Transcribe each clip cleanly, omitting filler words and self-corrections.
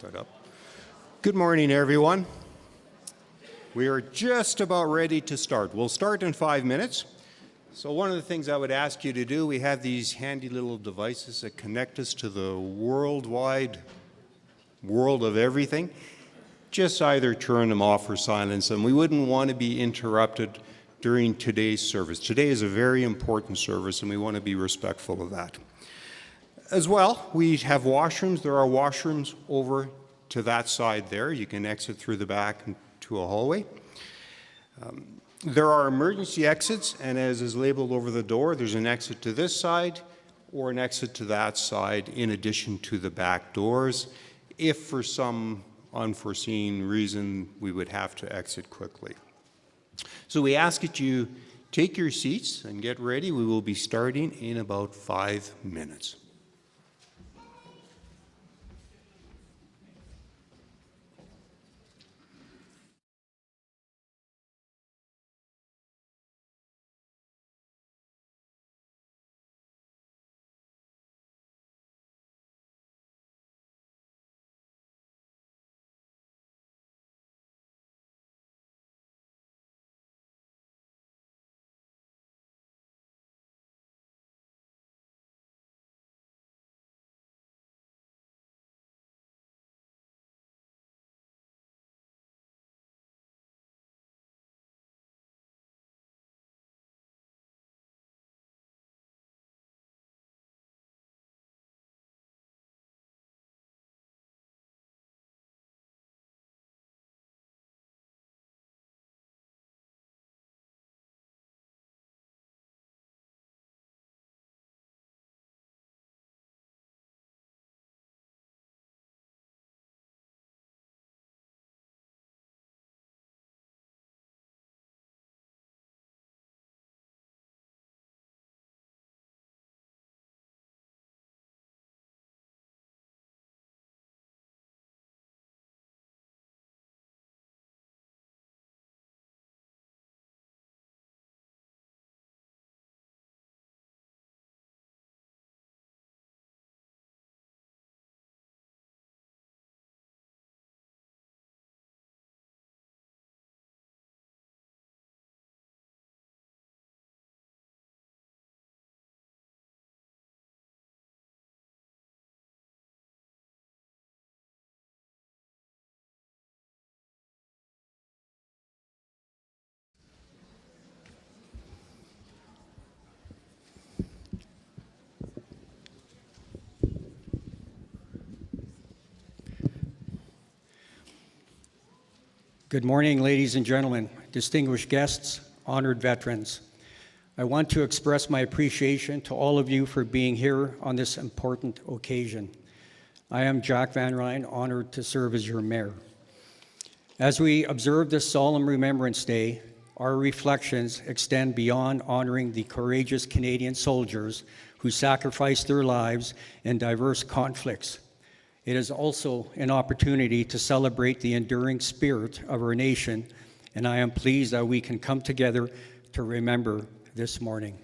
it up. Good morning, everyone. We are just about ready to start. We'll start in 5 minutes. So one of the things I would ask you to do, we have these handy little devices that connect us to the worldwide world of everything. Just either turn them off or silence them. We wouldn't want to be interrupted during today's service. Today is a very important service, and we want to be respectful of that. As well, we have washrooms. There are washrooms over to that side there. You can exit through the back to a hallway. There are emergency exits, and as is labeled over the door, there's an exit to this side or an exit to that side in addition to the back doors. If for some unforeseen reason we would have to exit quickly. So we ask that you take your seats and get ready. We will be starting in about 5 minutes. Good morning, ladies and gentlemen, distinguished guests, honored veterans. I want to express my appreciation to all of you for being here on this important occasion. I am Jack Van Ryn, honored to serve as your mayor. As we observe this solemn Remembrance Day, our reflections extend beyond honoring the courageous Canadian soldiers who sacrificed their lives in diverse conflicts. It is also an opportunity to celebrate the enduring spirit of our nation, and I am pleased that we can come together to remember this morning.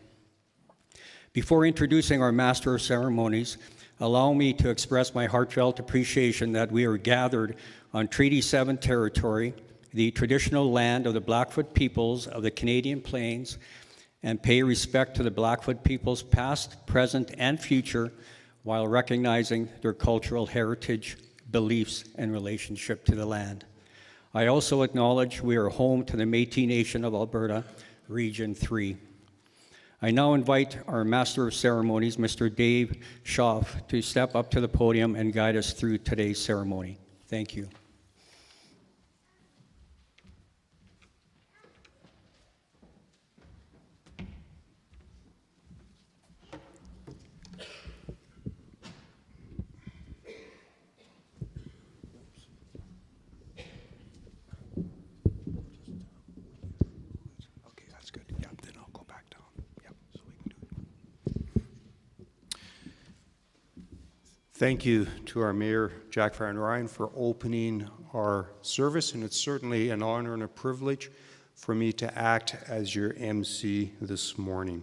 Before introducing our Master of Ceremonies, allow me to express my heartfelt appreciation that we are gathered on Treaty 7 territory, the traditional land of the Blackfoot peoples of the Canadian Plains, and pay respect to the Blackfoot peoples past, present, and future, while recognizing their cultural heritage, beliefs, and relationship to the land. I also acknowledge we are home to the Métis Nation of Alberta, Region 3. I now invite our Master of Ceremonies, Mr. Dave Schaaf, to step up to the podium and guide us through today's ceremony. Thank you. Thank you to our Mayor, Jack Van Ryn, for opening our service, and it's certainly an honor and a privilege for me to act as your MC this morning.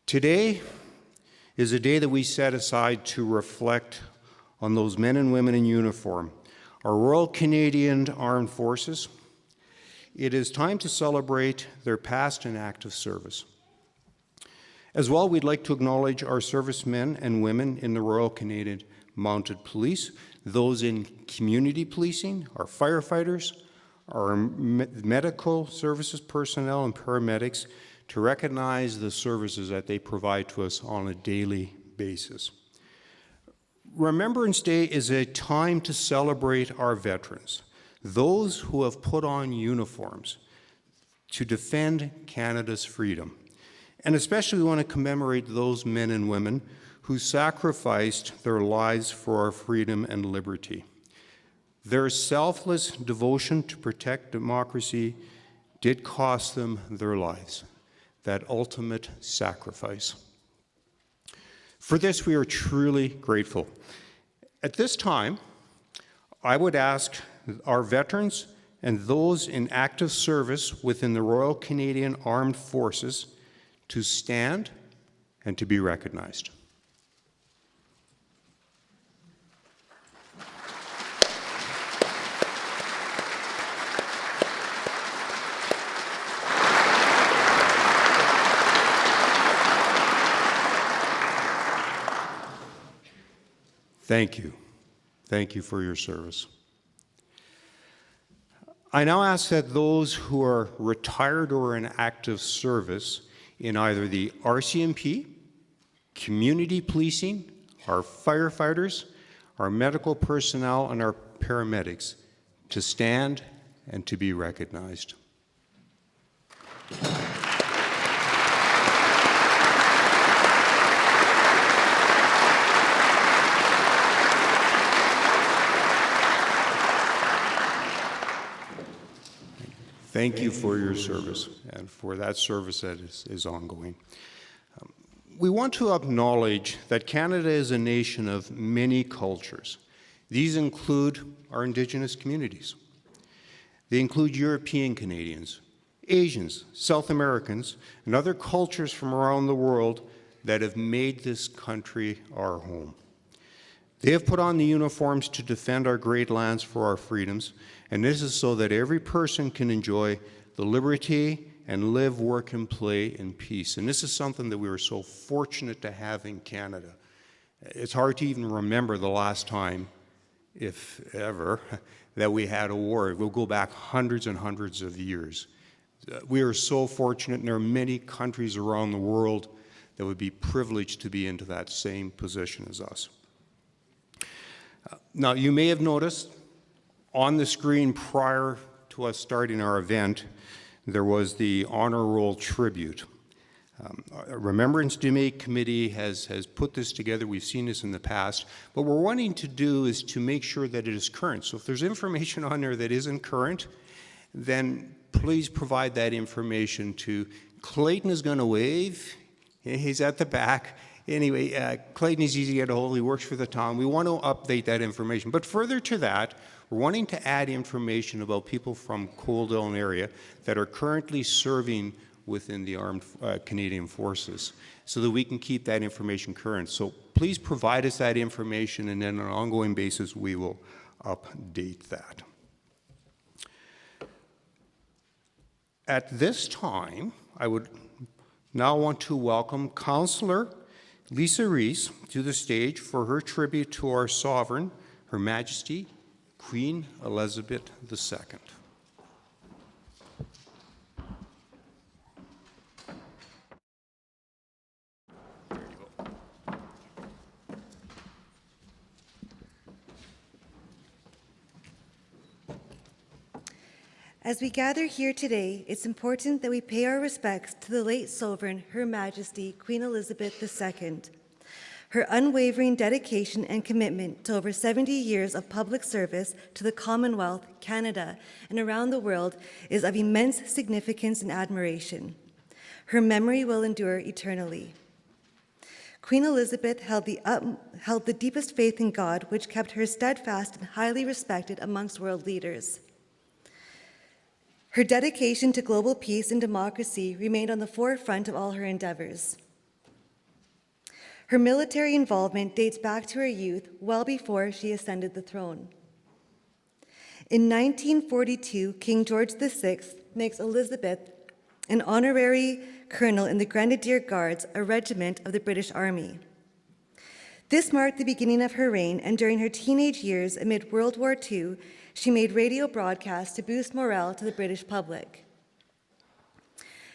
Today is a day that we set aside to reflect on those men and women in uniform, our Royal Canadian Armed Forces. It is time to celebrate their past and active service. As well, we'd like to acknowledge our servicemen and women in the Royal Canadian Mounted Police, those in community policing, our firefighters, our medical services personnel and paramedics, to recognize the services that they provide to us on a daily basis. Remembrance Day is a time to celebrate our veterans, those who have put on uniforms to defend Canada's freedom. And especially we want to commemorate those men and women who sacrificed their lives for our freedom and liberty. Their selfless devotion to protect democracy did cost them their lives, that ultimate sacrifice. For this, we are truly grateful. At this time, I would ask our veterans and those in active service within the Royal Canadian Armed Forces to stand and to be recognized. Thank you. Thank you for your service. I now ask that those who are retired or in active service in either the RCMP, community policing, our firefighters, our medical personnel, and our paramedics to stand and to be recognized. Thank you for your service and for that service that is ongoing. We want to acknowledge that Canada is a nation of many cultures. These include our Indigenous communities. They include European Canadians, Asians, South Americans, and other cultures from around the world that have made this country our home. They have put on the uniforms to defend our great lands for our freedoms, and this is so that every person can enjoy the liberty and live, work, and play in peace. And this is something that we are so fortunate to have in Canada. It's hard to even remember the last time, if ever, that we had a war. We'll go back hundreds and hundreds of years. We are so fortunate, and there are many countries around the world that would be privileged to be into that same position as us. Now, you may have noticed on the screen prior to us starting our event, there was the honor roll tribute. Remembrance Day Committee has put this together. We've seen this in the past. What we're wanting to do is to make sure that it is current. So if there's information on there that isn't current, then please provide that information to Clayton. Is going to wave. He's at the back. Anyway, Clayton is easy to get a hold of. He works for the town. We want to update that information. But further to that, we're wanting to add information about people from Coaldale area that are currently serving within the Armed Canadian Forces so that we can keep that information current. So please provide us that information, and then on an ongoing basis, we will update that. At this time, I would now want to welcome Councillor Lisa Reese to the stage for her tribute to our sovereign, Her Majesty, Queen Elizabeth II. As we gather here today, it's important that we pay our respects to the late Sovereign, Her Majesty, Queen Elizabeth II. Her unwavering dedication and commitment to over 70 years of public service to the Commonwealth, Canada, and around the world is of immense significance and admiration. Her memory will endure eternally. Queen Elizabeth held the deepest faith in God, which kept her steadfast and highly respected amongst world leaders. Her dedication to global peace and democracy remained on the forefront of all her endeavors. Her military involvement dates back to her youth, well before she ascended the throne. In 1942, King George VI makes Elizabeth an honorary colonel in the Grenadier Guards, a regiment of the British Army. This marked the beginning of her reign, and during her teenage years amid World War II, she made radio broadcasts to boost morale to the British public.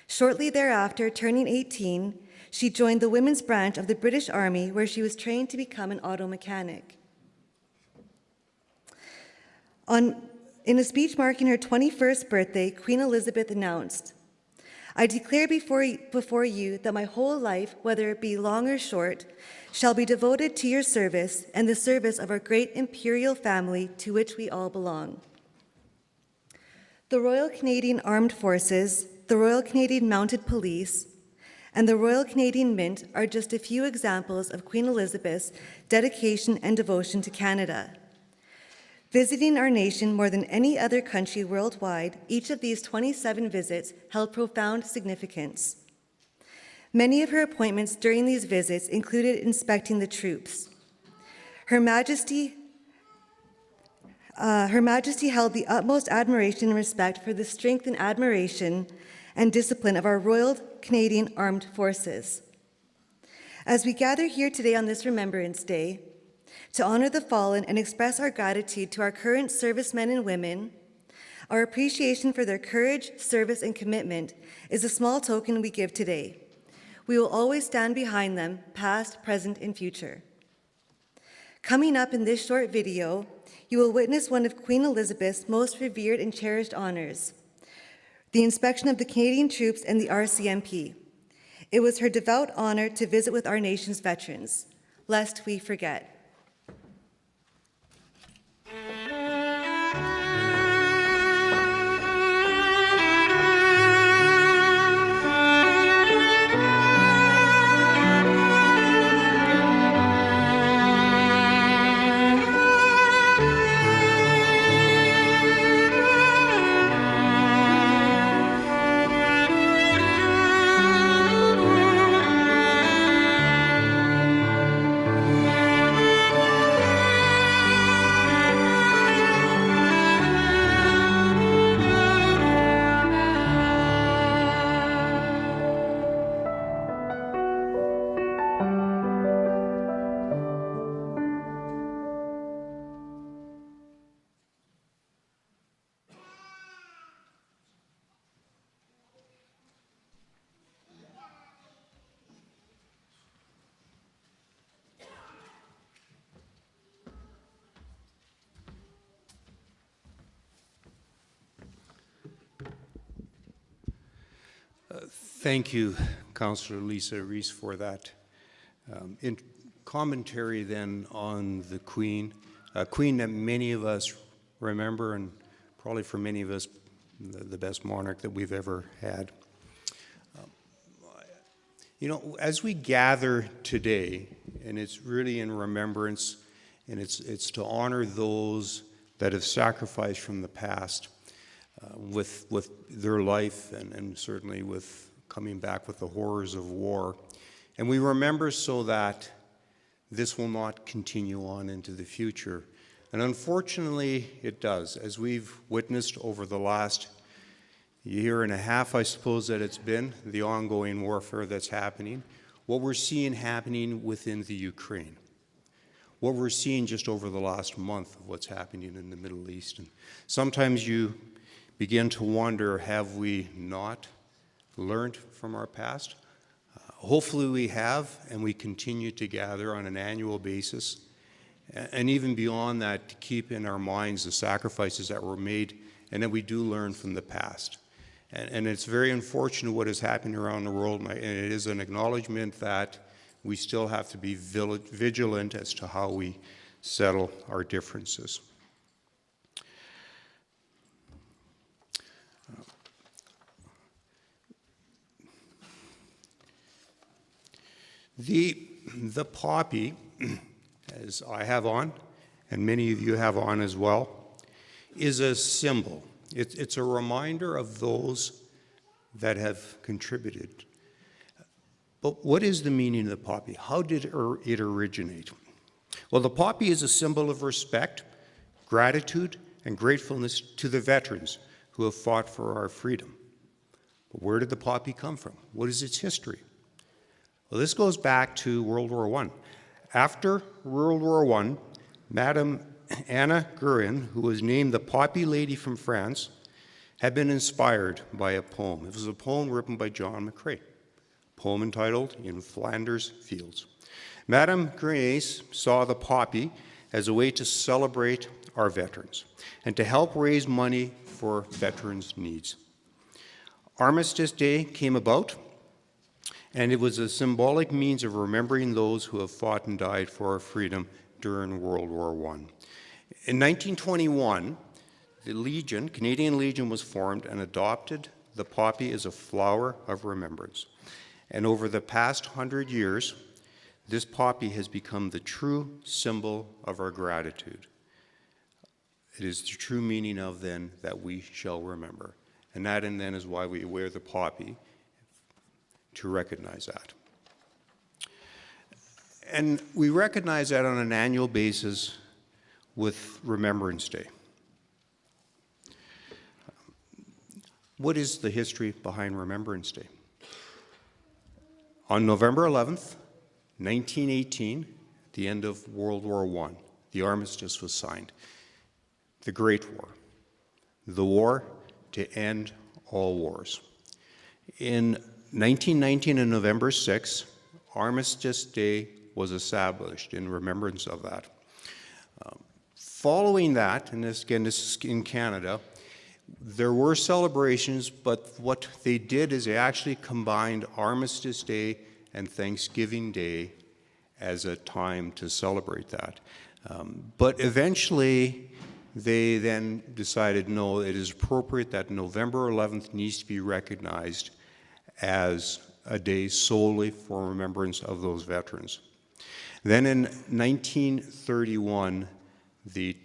Shortly thereafter, turning 18, she joined the women's branch of the British Army, where she was trained to become an auto mechanic. In a speech marking her 21st birthday, Queen Elizabeth announced, "I declare before you that my whole life, whether it be long or short, shall be devoted to your service and the service of our great imperial family to which we all belong." The Royal Canadian Armed Forces, the Royal Canadian Mounted Police, and the Royal Canadian Mint are just a few examples of Queen Elizabeth's dedication and devotion to Canada. Visiting our nation more than any other country worldwide, each of these 27 visits held profound significance. Many of her appointments during these visits included inspecting the troops. Her Majesty held the utmost admiration and respect for the strength and admiration and discipline of our Royal Canadian Armed Forces. As we gather here today on this Remembrance Day, to honor the fallen and express our gratitude to our current servicemen and women, our appreciation for their courage, service, and commitment is a small token we give today. We will always stand behind them, past, present, and future. Coming up in this short video, you will witness one of Queen Elizabeth's most revered and cherished honors, the inspection of the Canadian troops and the RCMP. It was her devout honor to visit with our nation's veterans, lest we forget. Thank you, Councillor Lisa Reese, for that commentary then on the Queen, a Queen that many of us remember, and probably for many of us, the best monarch that we've ever had. You know, as we gather today, and it's really in remembrance, and it's to honor those that have sacrificed from the past with their life and certainly with coming back with the horrors of war. And we remember so that this will not continue on into the future. And unfortunately, it does. As we've witnessed over the last year and a half, I suppose that it's been, the ongoing warfare that's happening, what we're seeing happening within the Ukraine, what we're seeing just over the last month of what's happening in the Middle East. And sometimes you begin to wonder, have we not learned from our past? Hopefully we have, and we continue to gather on an annual basis. And even beyond that, to keep in our minds the sacrifices that were made and that we do learn from the past. And it's very unfortunate what is happening around the world, and it is an acknowledgement that we still have to be vigilant as to how we settle our differences. The poppy, as I have on, and many of you have on as well, is a symbol. It's a reminder of those that have contributed. But what is the meaning of the poppy? How did it originate? Well, the poppy is a symbol of respect, gratitude, and gratefulness to the veterans who have fought for our freedom. But where did the poppy come from? What is its history? Well, this goes back to World War I. After World War I, Madame Anna Guerin, who was named the Poppy Lady from France, had been inspired by a poem. It was a poem written by John McCrae, a poem entitled In Flanders Fields. Madame Guerin saw the poppy as a way to celebrate our veterans and to help raise money for veterans' needs. Armistice Day came about, and it was a symbolic means of remembering those who have fought and died for our freedom during World War I. In 1921, the Legion, Canadian Legion, was formed and adopted the poppy as a flower of remembrance. And over the past 100 years, this poppy has become the true symbol of our gratitude. It is the true meaning of then that we shall remember. And that and then is why we wear the poppy, to recognize that. And we recognize that on an annual basis with Remembrance Day. What is the history behind Remembrance Day? On November 11th, 1918, at the end of World War I, the armistice was signed. The Great War, the war to end all wars. In 1919, on November 6th, Armistice Day was established in remembrance of that. Following that, and this is in Canada, there were celebrations, but what they did is they actually combined Armistice Day and Thanksgiving Day as a time to celebrate that. But eventually, they then decided, no, it is appropriate that November 11th needs to be recognized as a day solely for remembrance of those veterans. Then in 1931, the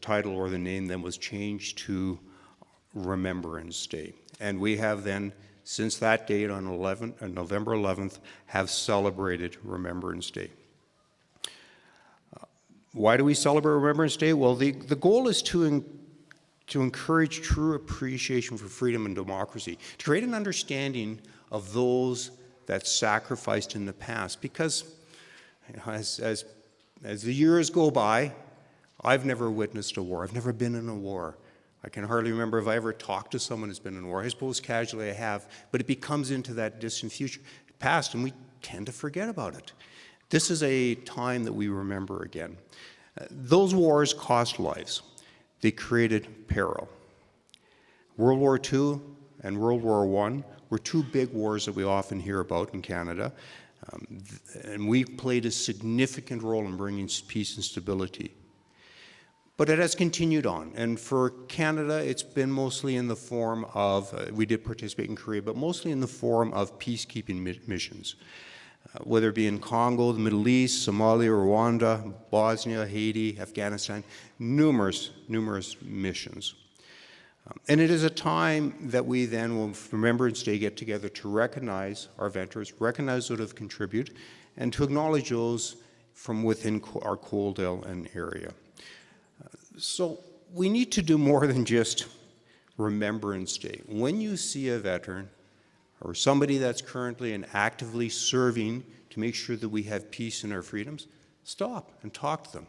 title or the name then was changed to Remembrance Day. And we have then, since that date on November 11th, have celebrated Remembrance Day. Why do we celebrate Remembrance Day? Well, the goal is to encourage true appreciation for freedom and democracy, to create an understanding of those that sacrificed in the past. Because as the years go by, I've never witnessed a war. I've never been in a war. I can hardly remember if I ever talked to someone who's been in a war. I suppose casually I have, but it becomes into that distant future past, and we tend to forget about it. This is a time that we remember again. Those wars cost lives. They created peril. World War II and World War I were two big wars that we often hear about in Canada, and we played a significant role in bringing peace and stability. But it has continued on, and for Canada, it's been mostly in the form of, we did participate in Korea, but mostly in the form of peacekeeping missions. Whether it be in Congo, the Middle East, Somalia, Rwanda, Bosnia, Haiti, Afghanistan, numerous missions. And it is a time that we then will, Remembrance Day, get together to recognize our veterans, recognize those who have contributed, and to acknowledge those from within our Coaldale and area. So we need to do more than just Remembrance Day. When you see a veteran or somebody that's currently and actively serving to make sure that we have peace and our freedoms, stop and talk to them.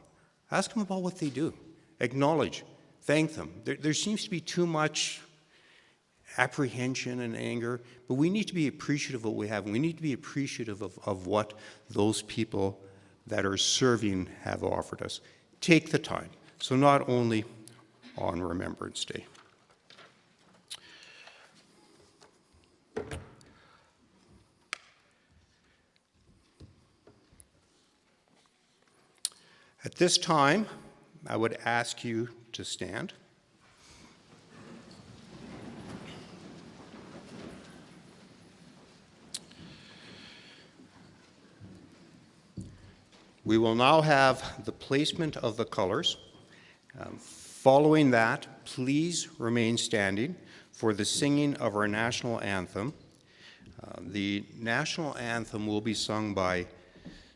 Ask them about what they do. Acknowledge, thank them. There seems to be too much apprehension and anger, but we need to be appreciative of what we have. We need to be appreciative of what those people that are serving have offered us. Take the time. So not only on Remembrance Day. At this time, I would ask you to stand. We will now have the placement of the colors. Following that, please remain standing for the singing of our national anthem. The national anthem will be sung by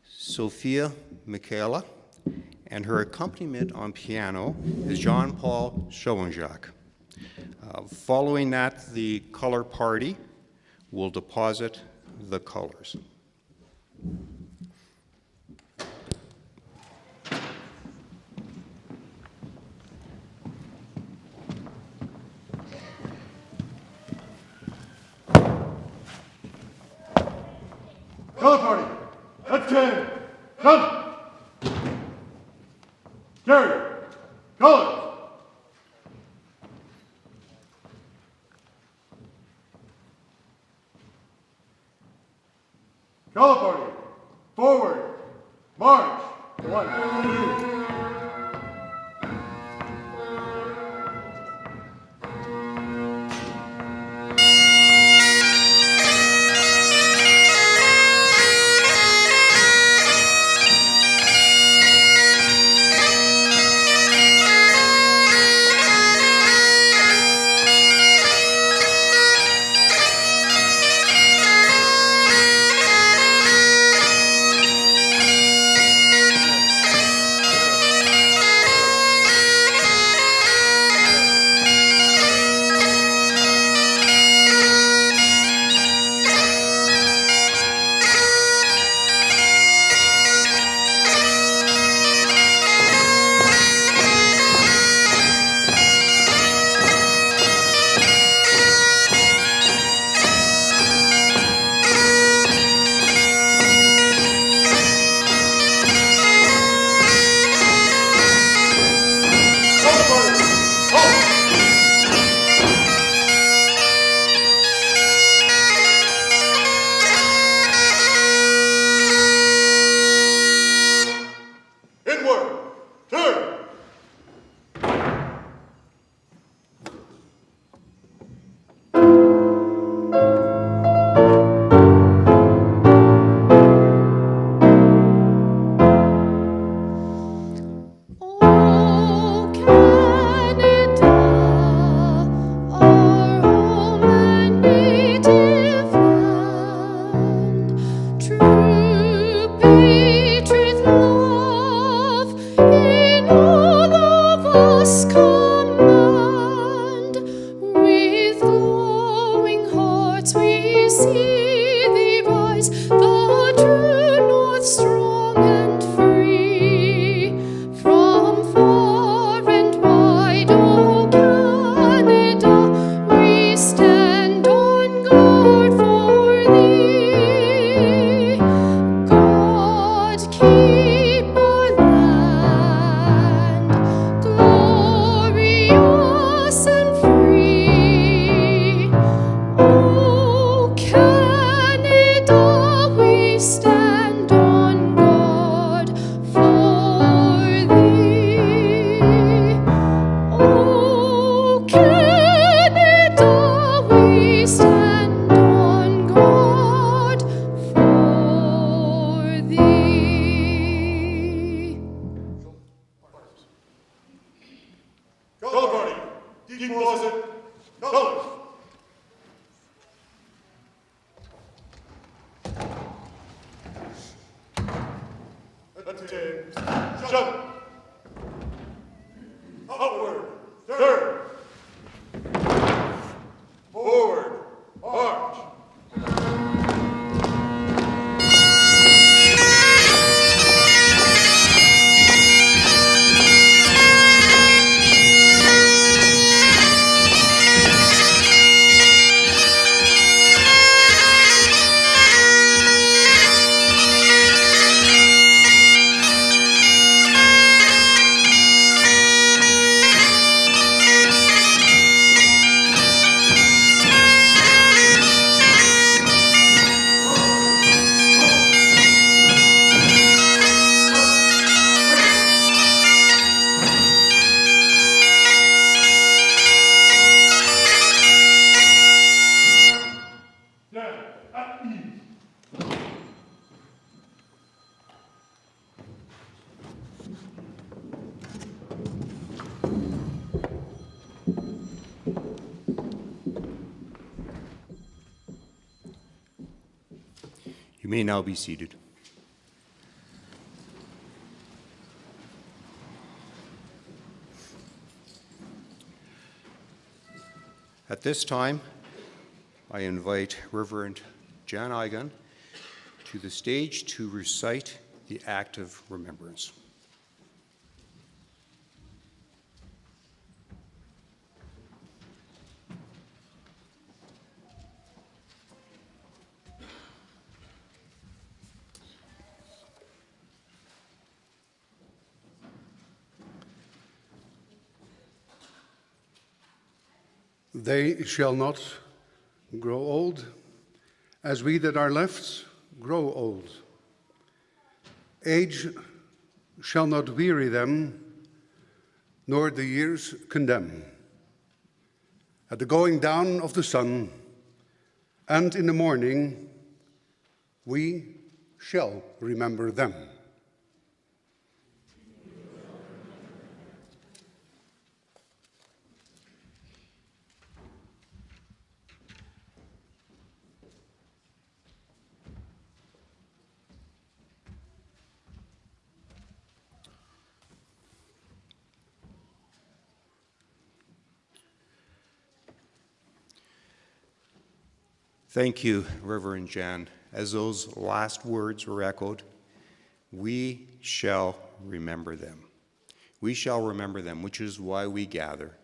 Sophia Michaela, and her accompaniment on piano is Jean-Paul Schoenjak. Following that, the color party will deposit the colors. Color party, attention, come. Carry, colors. Color party, forward, march. 1, 2. Inward, turn. Oh, Canada, our home and native land, true patriot love in all of us command. With glowing hearts we see thee rise, the true north strong and free. From far and wide, O Canada, we stand on guard for thee. God keep our land glorious and free. O Canada, we stand on guard for thee. O Canada, we stand on guard for thee. Color party, deposit, colors. Attention, shut. Upward, turn. Forward, march. You may now be seated. At this time, I invite Reverend Jan Igan to the stage to recite the Act of Remembrance. They shall not grow old, as we that are left grow old. Age shall not weary them, nor the years condemn. At the going down of the sun, and in the morning, we shall remember them. Thank you, Reverend Jan. As those last words were echoed, we shall remember them. We shall remember them, which is why we gather.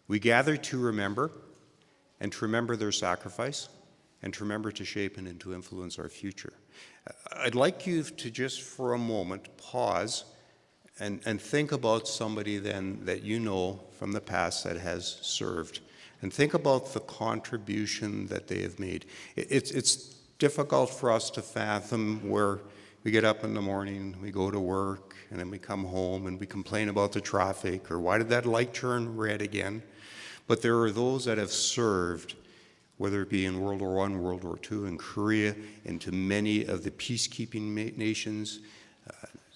We gather to remember, and to remember their sacrifice, and to remember to shape and to influence our future. I'd like you to just for a moment pause and think about somebody then that you know from the past that has served. And think about the contribution that they have made. It's difficult for us to fathom where we get up in the morning, we go to work, and then we come home and we complain about the traffic, or why did that light turn red again? But there are those that have served, whether it be in World War I, World War II, in Korea, into many of the peacekeeping nations,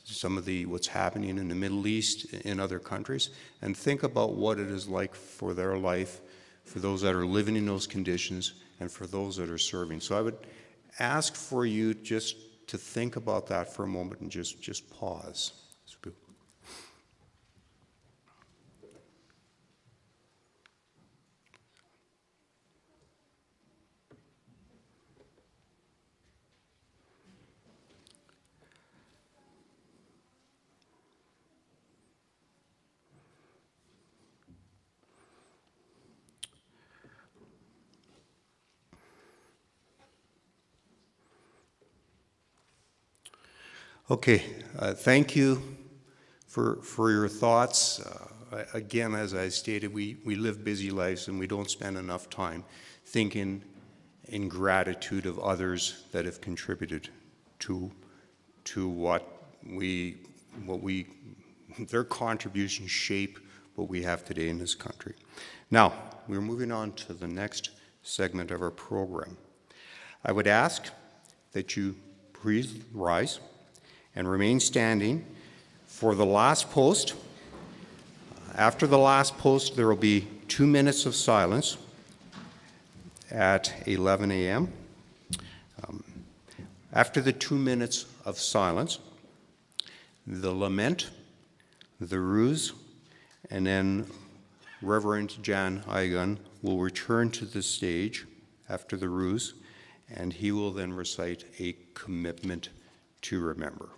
some of what's happening in the Middle East, in other countries, and think about what it is like for their life, for those that are living in those conditions, and for those that are serving. So I would ask for you just to think about that for a moment and just pause. Okay, thank you for your thoughts. Again, as I stated, we live busy lives and we don't spend enough time thinking in gratitude of others that have contributed to their contributions shape what we have today in this country. Now, we're moving on to the next segment of our program. I would ask that you please rise and remain standing for the last post. After the last post, there will be 2 minutes of silence at 11 a.m. After the 2 minutes of silence, the lament, the ruse, and then Reverend Jan Igan will return to the stage after the ruse, and he will then recite a commitment to remember.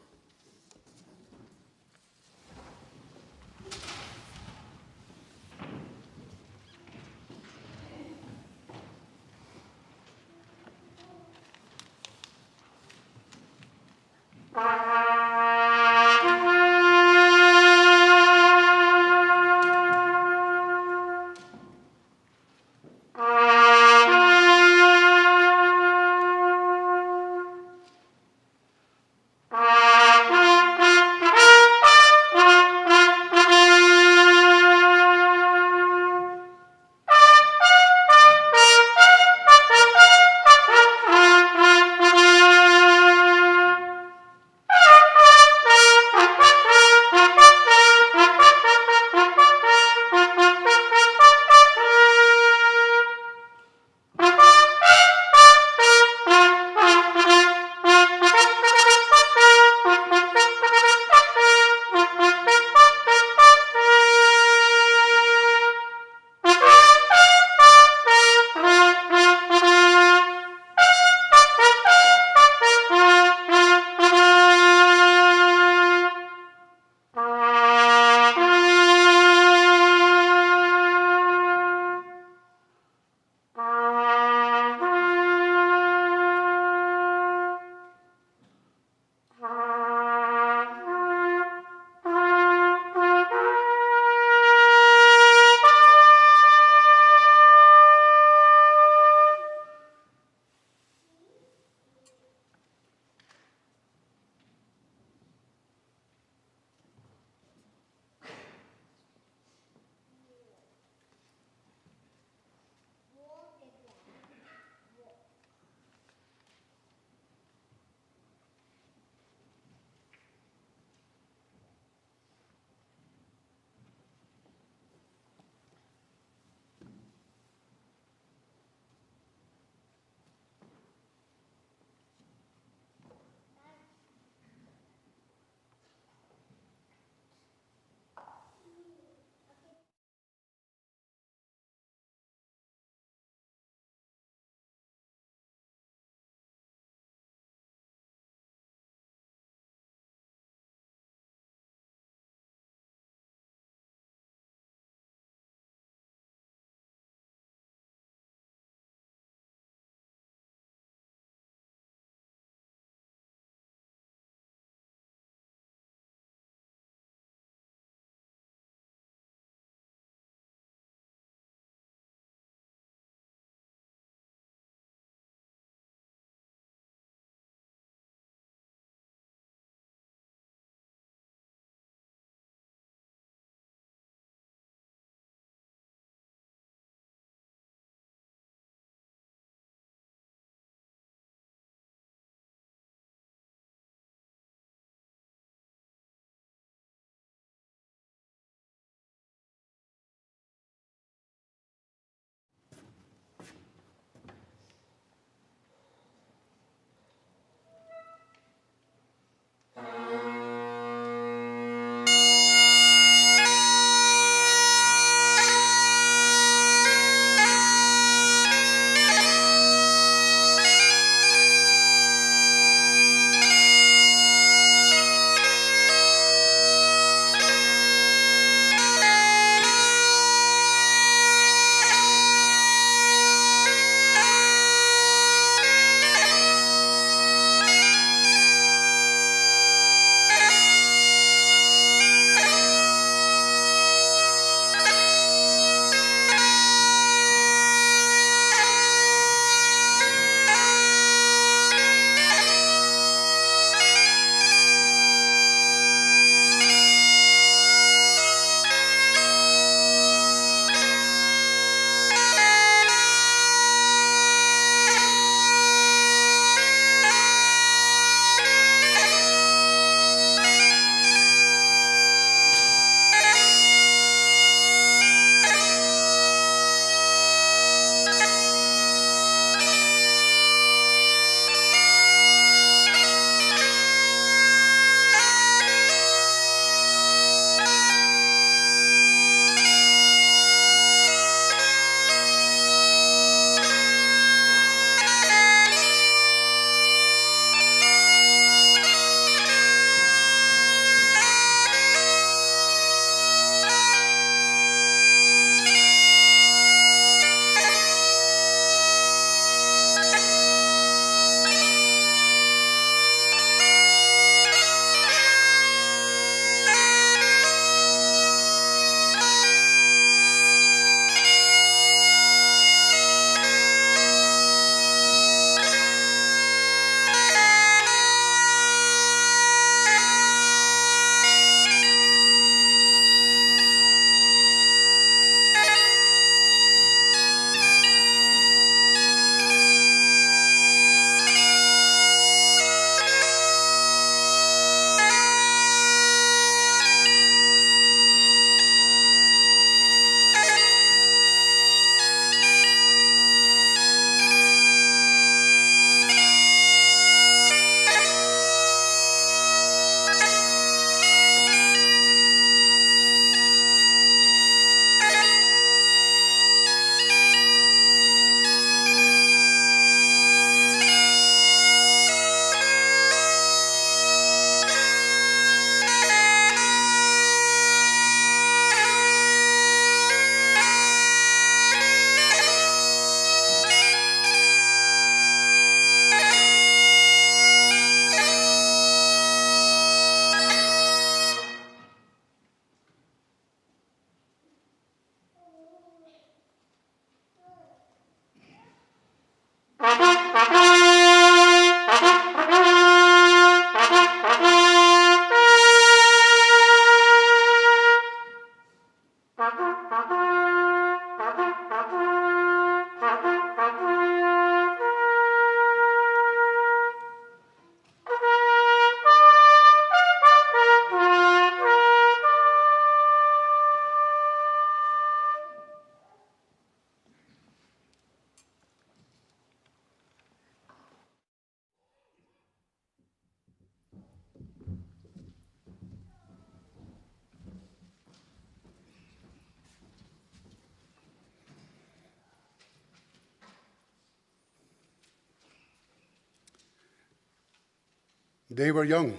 They were young,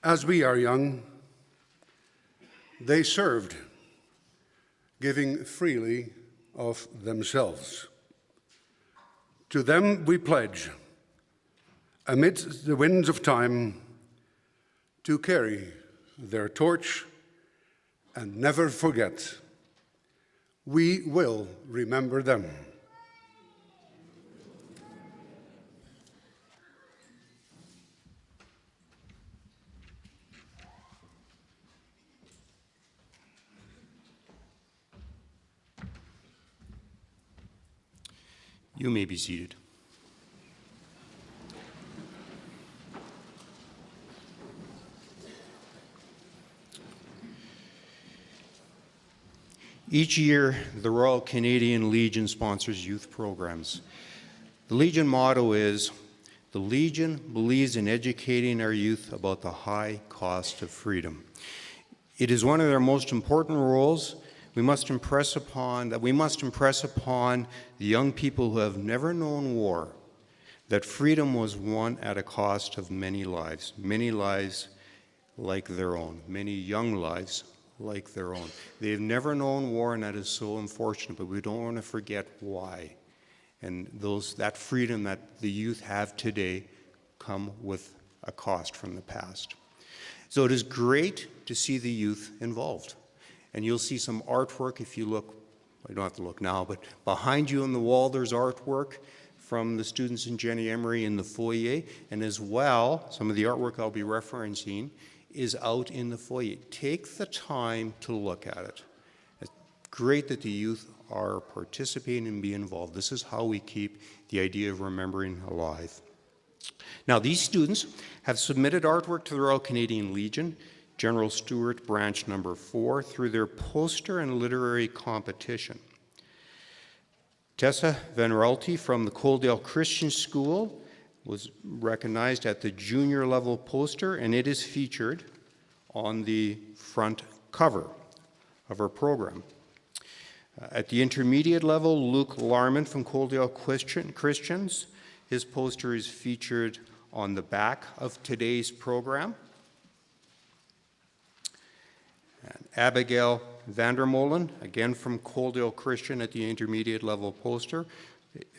as we are young. They served, giving freely of themselves. To them we pledge, amid the winds of time, to carry their torch and never forget. We will remember them. You may be seated. Each year, the Royal Canadian Legion sponsors youth programs. The Legion motto is, "The Legion believes in educating our youth about the high cost of freedom." It is one of their most important roles. We must impress upon the young people who have never known war that freedom was won at a cost of many lives like their own, many young lives like their own. They've never known war, and that is so unfortunate, but we don't want to forget why. And that freedom that the youth have today come with a cost from the past. So it is great to see the youth involved. And you'll see some artwork if you look, you don't have to look now, but behind you on the wall there's artwork from the students in Jenny Emery in the foyer, and as well, some of the artwork I'll be referencing is out in the foyer. Take the time to look at it. It's great that the youth are participating and be involved. This is how we keep the idea of remembering alive. Now, these students have submitted artwork to the Royal Canadian Legion, General Stewart Branch Number 4, through their poster and literary competition. Tessa Van Raalte from the Coaldale Christian School was recognized at the junior level poster, and it is featured on the front cover of our program. At the intermediate level, Luke Larman from Coaldale Christians, his poster is featured on the back of today's program. And Abigail Vandermolen, again from Coaldale Christian at the intermediate level poster.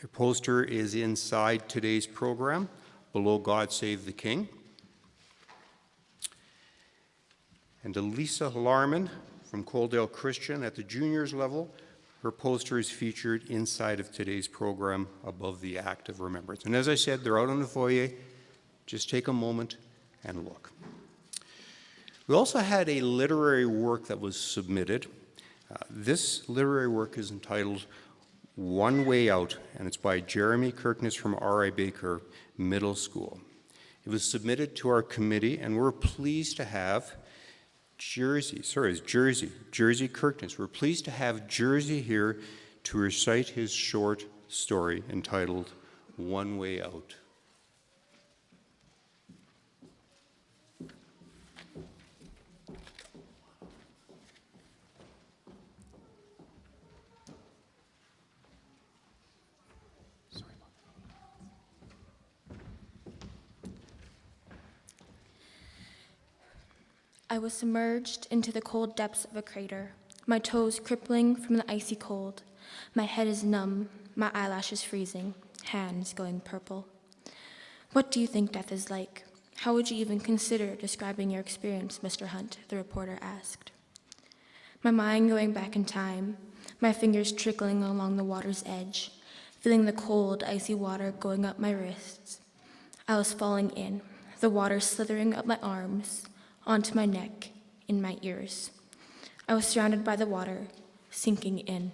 Her poster is inside today's program, below God Save the King. And Elisa Larman from Coaldale Christian at the juniors level, her poster is featured inside of today's program above the Act of Remembrance. And as I said, they're out in the foyer. Just take a moment and look. We also had a literary work that was submitted. This literary work is entitled One Way Out, and it's by Jeremy Kirkness from R.I. Baker Middle School. It was submitted to our committee, and we're pleased to have Jersey Kirkness. We're pleased to have Jersey here to recite his short story entitled One Way Out. I was submerged into the cold depths of a crater, my toes crippling from the icy cold. My head is numb, my eyelashes freezing, hands going purple. What do you think death is like? How would you even consider describing your experience, Mr. Hunt? The reporter asked. My mind going back in time, my fingers trickling along the water's edge, feeling the cold, icy water going up my wrists. I was falling in, the water slithering up my arms, onto my neck, in my ears. I was surrounded by the water, sinking in.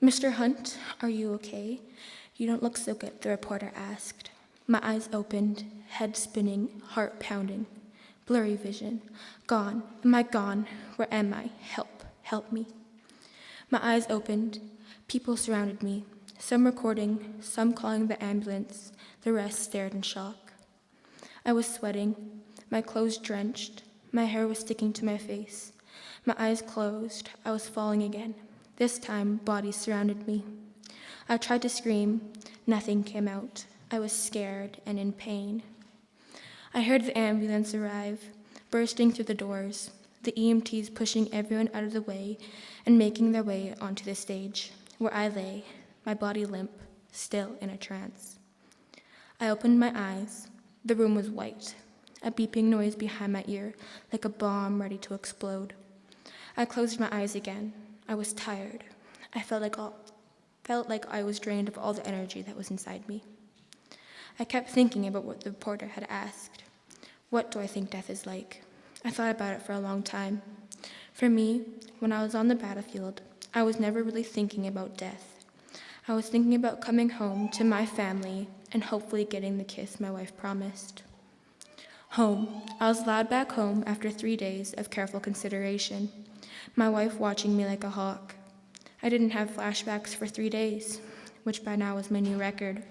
Mr. Hunt, are you okay? You don't look so good, the reporter asked. My eyes opened, head spinning, heart pounding, blurry vision. Gone, am I gone? Where am I? Help me. My eyes opened, people surrounded me, some recording, some calling the ambulance, the rest stared in shock. I was sweating, my clothes drenched, my hair was sticking to my face. My eyes closed, I was falling again. This time, bodies surrounded me. I tried to scream, nothing came out. I was scared and in pain. I heard the ambulance arrive, bursting through the doors, the EMTs pushing everyone out of the way and making their way onto the stage, where I lay, my body limp, still in a trance. I opened my eyes. The room was white, a beeping noise behind my ear, like a bomb ready to explode. I closed my eyes again. I was tired. I felt like I was drained of all the energy that was inside me. I kept thinking about what the reporter had asked. What do I think death is like? I thought about it for a long time. For me, when I was on the battlefield, I was never really thinking about death. I was thinking about coming home to my family and hopefully getting the kiss my wife promised. Home. I was allowed back home after 3 days of careful consideration, my wife watching me like a hawk. I didn't have flashbacks for 3 days, which by now was my new record.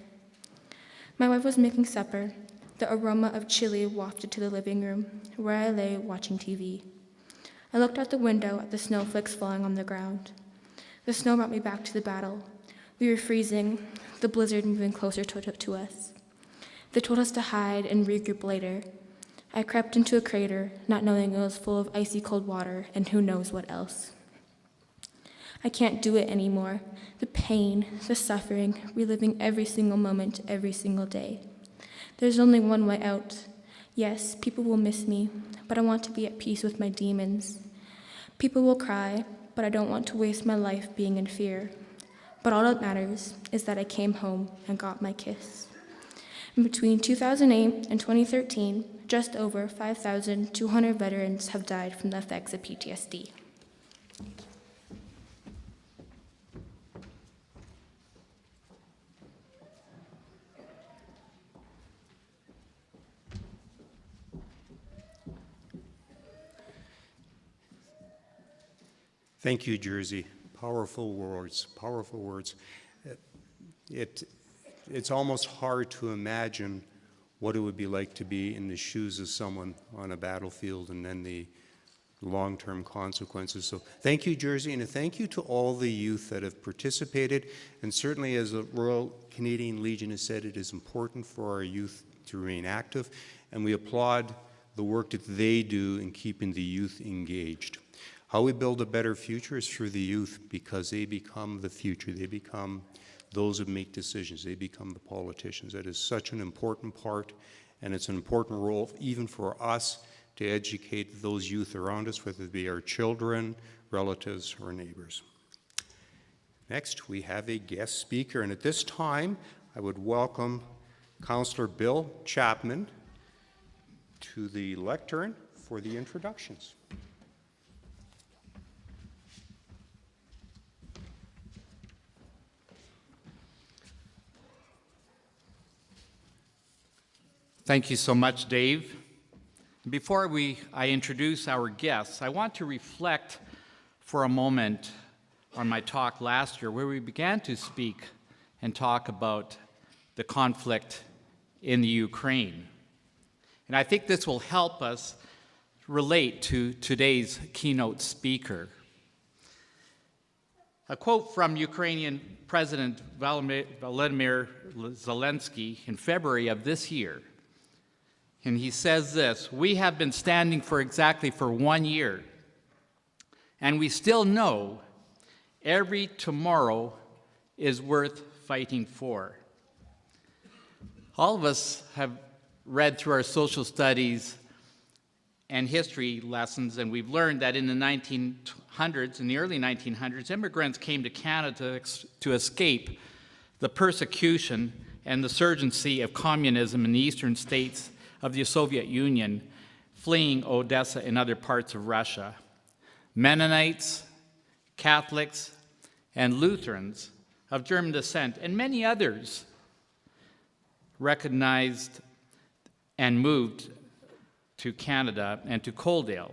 My wife was making supper. The aroma of chili wafted to the living room, where I lay watching TV. I looked out the window at the snowflakes falling on the ground. The snow brought me back to the battle. We were freezing, the blizzard moving closer to us. They told us to hide and regroup later. I crept into a crater, not knowing it was full of icy cold water and who knows what else. I can't do it anymore. The pain, the suffering, reliving every single moment, every single day. There's only one way out. Yes, people will miss me, but I want to be at peace with my demons. People will cry, but I don't want to waste my life being in fear. But all that matters is that I came home and got my kiss. In between 2008 and 2013, just over 5,200 veterans have died from the effects of PTSD. Thank you, Jersey. Powerful words, powerful words. It's almost hard to imagine what it would be like to be in the shoes of someone on a battlefield and then the long-term consequences. So thank you, Jersey, and thank you to all the youth that have participated. And certainly, as the Royal Canadian Legion has said, it is important for our youth to remain active, and we applaud the work that they do in keeping the youth engaged. How we build a better future is through the youth, because they become the future. They become those who make decisions. They become the politicians. That is such an important part, and it's an important role even for us to educate those youth around us, whether it be our children, relatives, or neighbors. Next, we have a guest speaker, and at this time, I would welcome Councillor Bill Chapman to the lectern for the introductions. Thank you so much, Dave. Before I introduce our guests, I want to reflect for a moment on my talk last year, where we began to speak and talk about the conflict in the Ukraine. And I think this will help us relate to today's keynote speaker. A quote from Ukrainian President Volodymyr Zelensky in February of this year. And he says this: "We have been standing for exactly 1 year, and we still know every tomorrow is worth fighting for." All of us have read through our social studies and history lessons, and we've learned that in the 1900s, in the early 1900s, immigrants came to Canada to escape the persecution and the surgency of communism in the eastern states of the Soviet Union, fleeing Odessa and other parts of Russia. Mennonites, Catholics, and Lutherans of German descent, and many others, recognized and moved to Canada and to Coaldale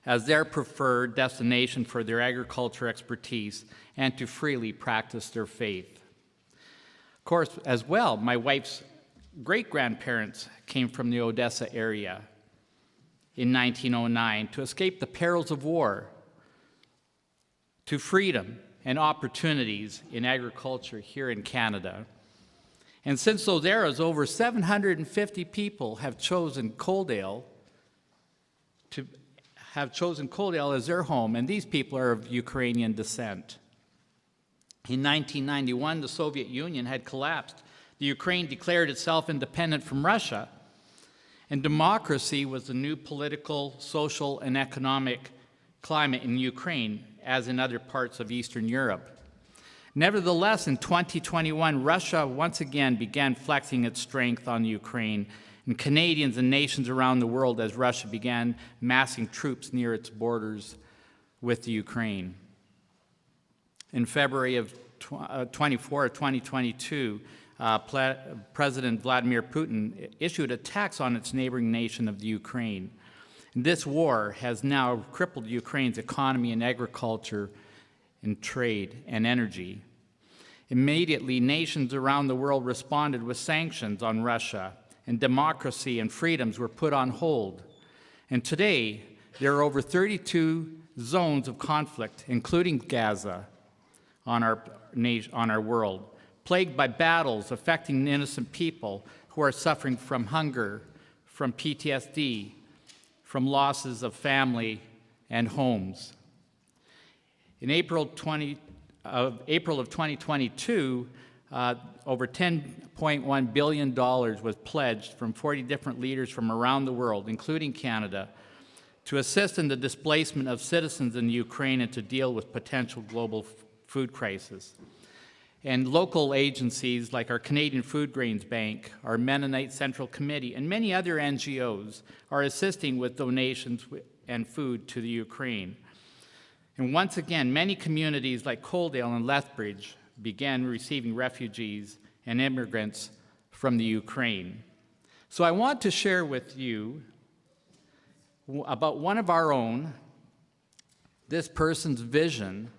as their preferred destination for their agriculture expertise and to freely practice their faith. Of course, as well, my wife's great-grandparents came from the Odessa area in 1909 to escape the perils of war, to freedom and opportunities in agriculture here in Canada. And since those eras, over 750 people have chosen Coaldale as their home, and these people are of Ukrainian descent. In 1991, the Soviet Union had collapsed. The Ukraine declared itself independent from Russia, and democracy was the new political, social, and economic climate in Ukraine, as in other parts of Eastern Europe. Nevertheless, in 2021, Russia once again began flexing its strength on Ukraine, and Canadians and nations around the world as Russia began massing troops near its borders with the Ukraine. In February of 2022, President Vladimir Putin issued a tax on its neighboring nation of the Ukraine. And this war has now crippled Ukraine's economy and agriculture and trade and energy. Immediately, nations around the world responded with sanctions on Russia, and democracy and freedoms were put on hold. And today, there are over 32 zones of conflict, including Gaza, on our world, plagued by battles affecting innocent people who are suffering from hunger, from PTSD, from losses of family and homes. In April of 2022, over $10.1 billion was pledged from 40 different leaders from around the world, including Canada, to assist in the displacement of citizens in Ukraine and to deal with potential global food crisis. And local agencies like our Canadian Food Grains Bank, our Mennonite Central Committee, and many other NGOs are assisting with donations and food to the Ukraine. And once again, many communities like Coaldale and Lethbridge began receiving refugees and immigrants from the Ukraine. So I want to share with you about one of our own, this person's vision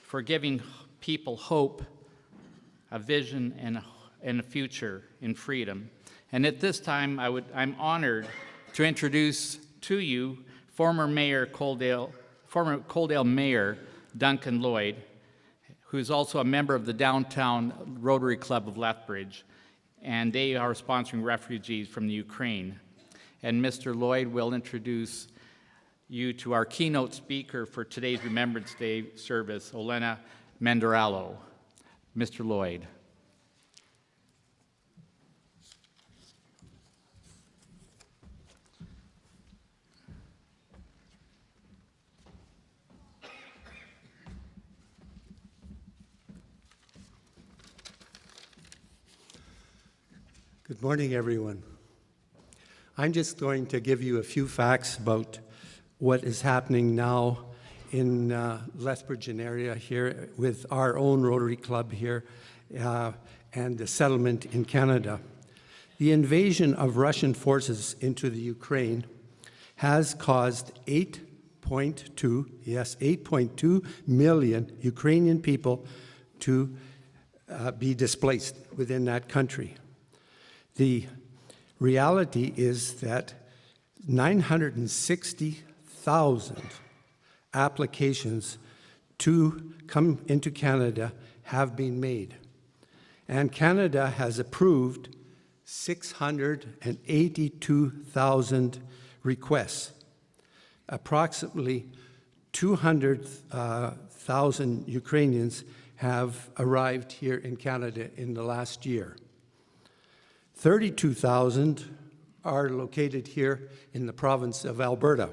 for giving people hope, a vision, and a future in freedom. And at this time, I'm honored to introduce to you former Coaldale Mayor Duncan Lloyd, who's also a member of the Downtown Rotary Club of Lethbridge, and they are sponsoring refugees from the Ukraine. And Mr. Lloyd will introduce you to our keynote speaker for today's Remembrance Day service, Olena Menderallo. Mr. Lloyd. Good morning, everyone. I'm just going to give you a few facts about what is happening now in Lethbridge area here with our own Rotary Club here and the settlement in Canada. The invasion of Russian forces into the Ukraine has caused 8.2 million Ukrainian people to be displaced within that country. The reality is that 960,000 applications to come into Canada have been made. And Canada has approved 682,000 requests. Approximately 200,000 Ukrainians have arrived here in Canada in the last year. 32,000 are located here in the province of Alberta.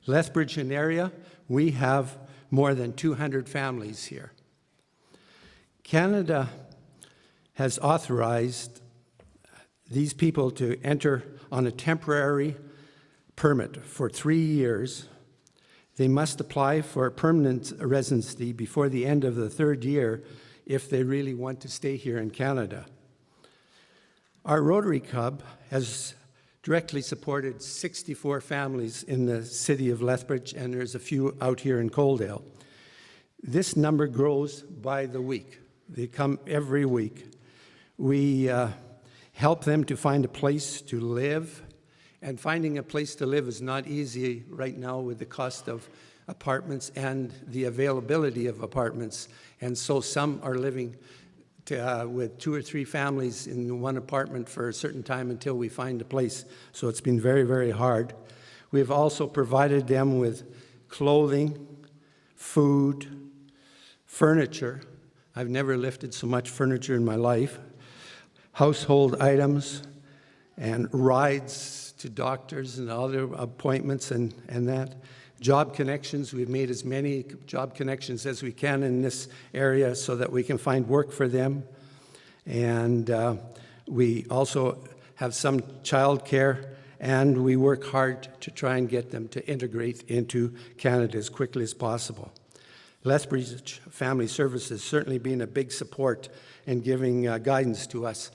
Lethbridge and area, we have more than 200 families here. Canada has authorized these people to enter on a temporary permit for 3 years. They must apply for permanent residency before the end of the third year if they really want to stay here in Canada. Our Rotary Club has directly supported 64 families in the city of Lethbridge, and there's a few out here in Coaldale. This number grows by the week. They come every week. We help them to find a place to live, and finding a place to live is not easy right now with the cost of apartments and the availability of apartments, and so some are living with 2 or 3 families in one apartment for a certain time until we find a place. So it's been very, very hard. We've also provided them with clothing, food, furniture. I've never lifted so much furniture in my life. Household items and rides to doctors and other appointments and that. Job connections, we've made as many job connections as we can in this area so that we can find work for them. And we also have some child care, and we work hard to try and get them to integrate into Canada as quickly as possible. Lethbridge Family Services has certainly been a big support in giving guidance to us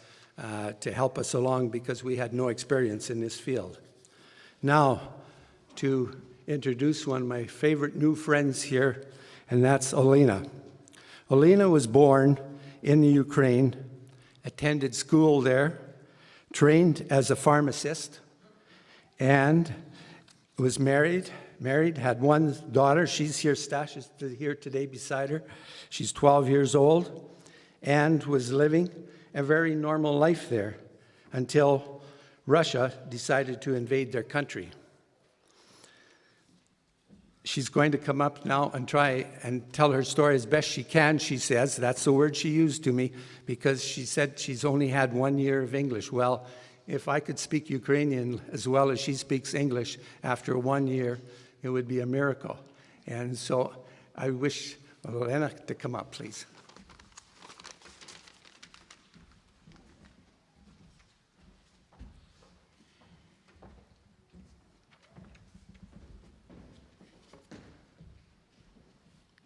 to help us along because we had no experience in this field. Now, to introduce one of my favorite new friends here, and that's Olena. Olena was born in the Ukraine, attended school there, trained as a pharmacist, and was married, had one daughter. She's here, Stash is here today beside her. She's 12 years old and was living a very normal life there until Russia decided to invade their country. She's going to come up now and try and tell her story as best she can, she says. That's the word she used to me because she said she's only had 1 year of English. Well, if I could speak Ukrainian as well as she speaks English after 1 year, it would be a miracle. And so I wish Olena to come up, please.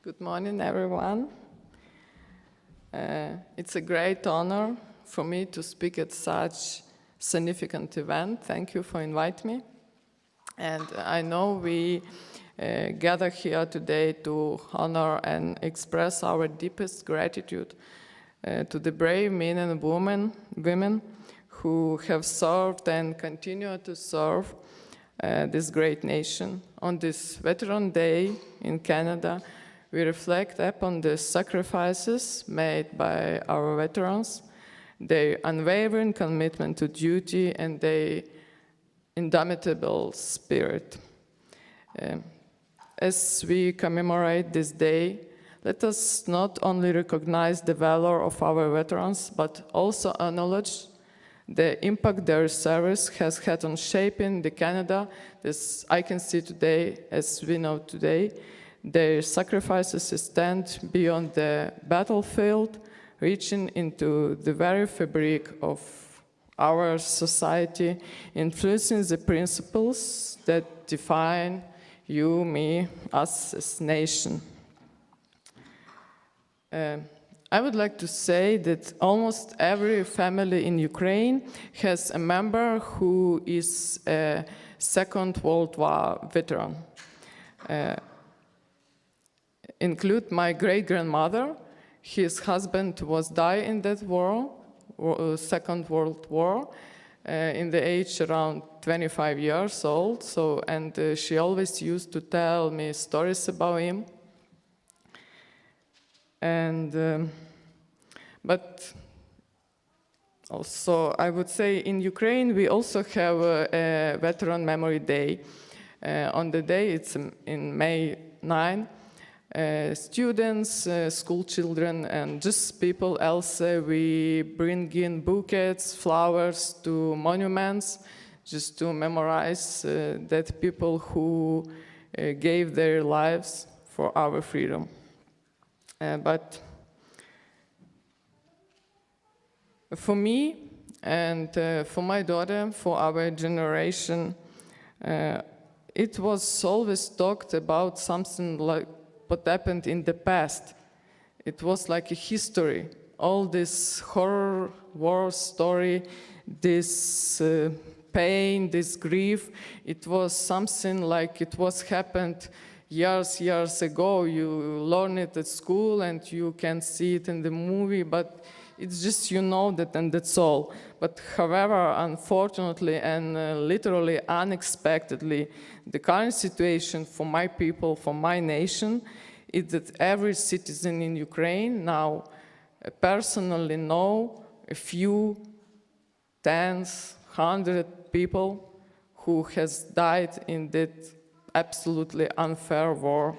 Good morning, everyone. It's a great honor for me to speak at such significant event. Thank you for inviting me. And I know we gather here today to honor and express our deepest gratitude to the brave men and women who have served and continue to serve this great nation. On this Veteran Day in Canada, we reflect upon the sacrifices made by our veterans, their unwavering commitment to duty, and their indomitable spirit. As we commemorate this day, let us not only recognize the valor of our veterans, but also acknowledge the impact their service has had on shaping the Canada as I can see today, as we know today. Their sacrifices extend beyond the battlefield, reaching into the very fabric of our society, influencing the principles that define you, me, us as a nation. I would like to say that almost every family in Ukraine has a member who is a Second World War veteran. Include my great-grandmother. His husband was died in that war, Second World War, in the age around 25 years old. So, and she always used to tell me stories about him. And but also, I would say in Ukraine we also have a Veteran Memory Day. On the day, it's in May 9. Students, school children, and just people else, we bring in bouquets, flowers to monuments, just to memorize that people who gave their lives for our freedom. But for me and for my daughter, for our generation, it was always talked about something like what happened in the past. It was like a history. All this horror war story, this pain, this grief, it was something like it was happened years ago. You learn it at school and you can see it in the movie, but it's just you know that and that's all. But however, unfortunately and literally unexpectedly, the current situation for my people, for my nation, is that every citizen in Ukraine now personally know a few tens, 100 people who has died in that absolutely unfair war.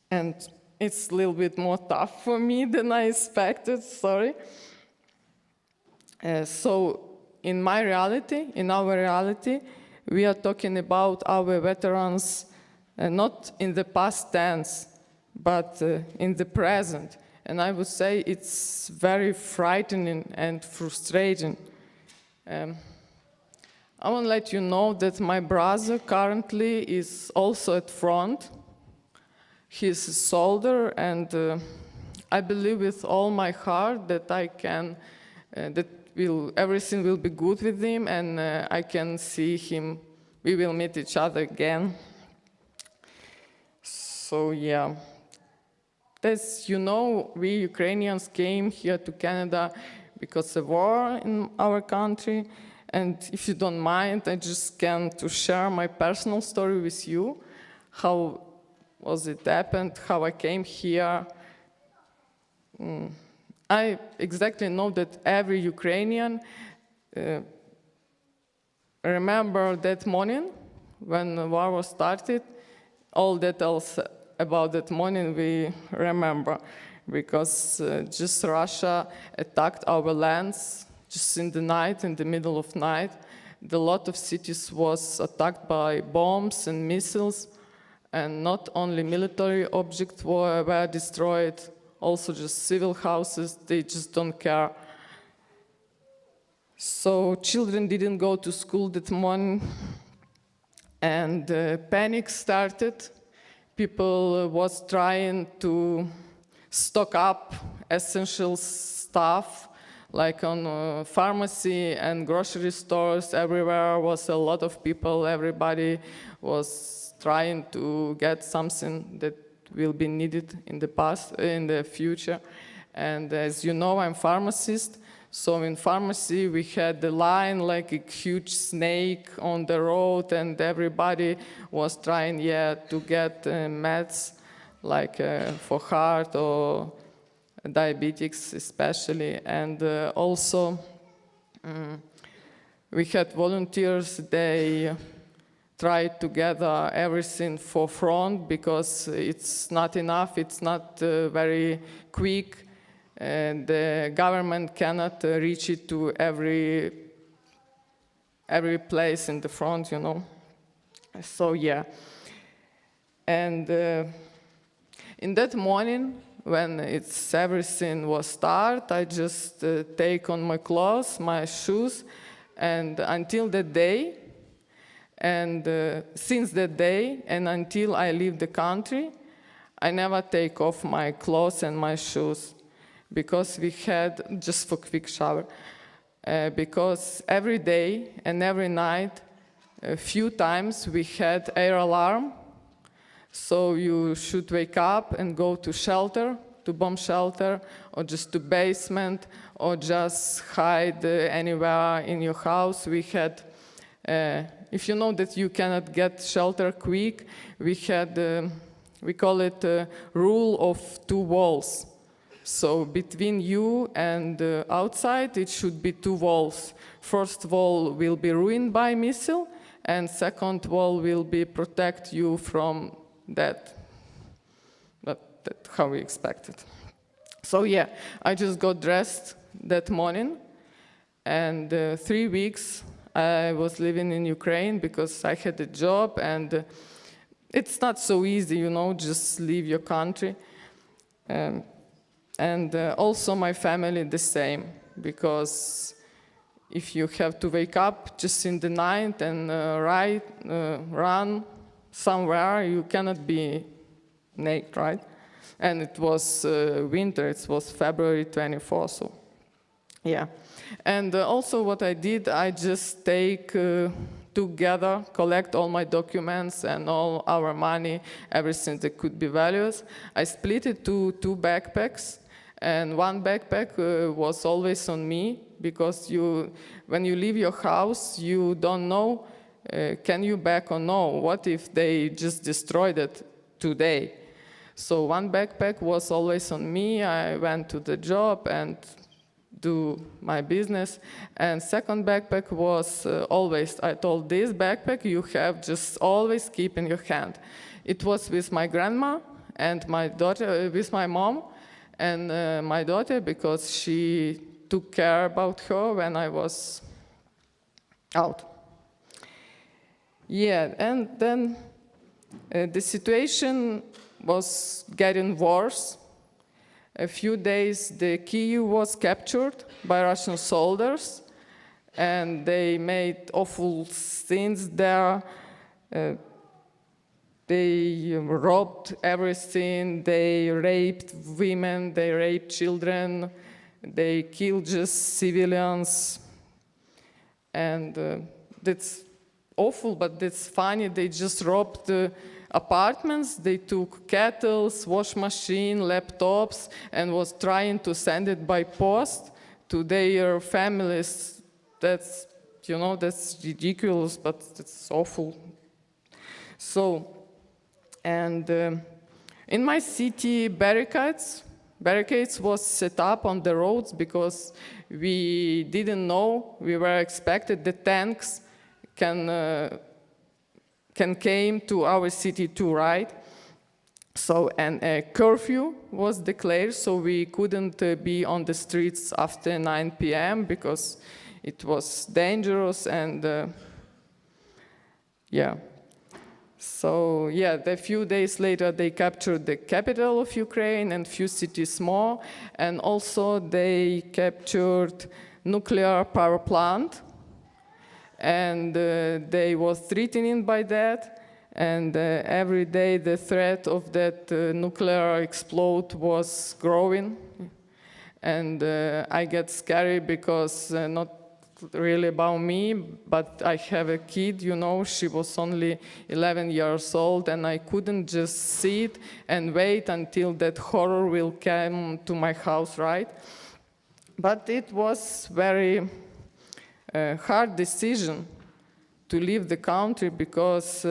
And it's a little bit more tough for me than I expected, sorry. So in my reality, in our reality, we are talking about our veterans not in the past tense, but in the present. And I would say it's very frightening and frustrating. I want to let you know that my brother currently is also at front. He's a soldier, and I believe with all my heart that I can, everything will be good with him, and I can see him. We will meet each other again. So yeah, as you know, we Ukrainians came here to Canada because of war in our country. And if you don't mind, I just can to share my personal story with you. How was it happened, how I came here. I exactly know that every Ukrainian remember that morning when the war was started. All details about that morning we remember, because just Russia attacked our lands just in the night, in the middle of night. A lot of cities was attacked by bombs and missiles, and not only military objects were destroyed, also just civil houses. They just don't care. So children didn't go to school that morning, and panic started. People was trying to stock up essential stuff, like on pharmacy and grocery stores. Everywhere was a lot of people. Everybody was trying to get something that will be needed in the future. And as you know, I'm pharmacist. So in pharmacy, we had the line like a huge snake on the road, and everybody was trying, to get meds, like for heart or diabetics especially. And also, we had volunteers. They tried to gather everything for front, because it's not enough, it's not very quick. And the government cannot reach it to every place in the front, you know. So yeah. And in that morning, when everything was start, I just take on my clothes, my shoes, and until that day, and since that day, and until I leave the country, I never take off my clothes and my shoes. Because we had, just for quick shower, because every day and every night, a few times we had air alarm. So you should wake up and go to shelter, to bomb shelter, or just to basement, or just hide anywhere in your house. We had, if you know that you cannot get shelter quick, we had, we call it rule of two walls. So between you and outside, it should be two walls. First wall will be ruined by missile, and second wall will be protect you from that. That's how we expected. So yeah, I just got dressed that morning, and 3 weeks I was living in Ukraine because I had a job, and it's not so easy, you know, just leave your country. And also my family the same, because if you have to wake up just in the night and run somewhere, you cannot be naked, right? And it was winter, it was February 24th, so yeah. And also what I did, I just take together, collect all my documents and all our money, everything that could be values. I split it to 2 backpacks. And one backpack was always on me, because when you leave your house, you don't know, can you back or no? What if they just destroyed it today? So one backpack was always on me. I went to the job and do my business. And second backpack was always, I told this backpack you have just always keep in your hand. It was with my grandma and my daughter, with my mom and my daughter, because she took care about her when I was out. Yeah, and then the situation was getting worse. A few days, the Kyiv was captured by Russian soldiers, and they made awful things there. They robbed everything, they raped women, they raped children, they killed just civilians. And that's awful, but that's funny. They just robbed apartments, they took kettles, wash machine, laptops, and was trying to send it by post to their families. That's, that's ridiculous, but it's awful. So, and in my city, barricades was set up on the roads because we didn't know, we were expected the tanks can came to our city too, right? So, and a curfew was declared, so we couldn't be on the streets after 9 p.m. because it was dangerous and yeah. So yeah, a few days later they captured the capital of Ukraine and few cities more, and also they captured nuclear power plant, and they were threatened by that, and every day the threat of that nuclear explode was growing, and I get scary because not really about me, but I have a kid, she was only 11 years old, and I couldn't just sit and wait until that horror will come to my house, right? But it was very hard decision to leave the country because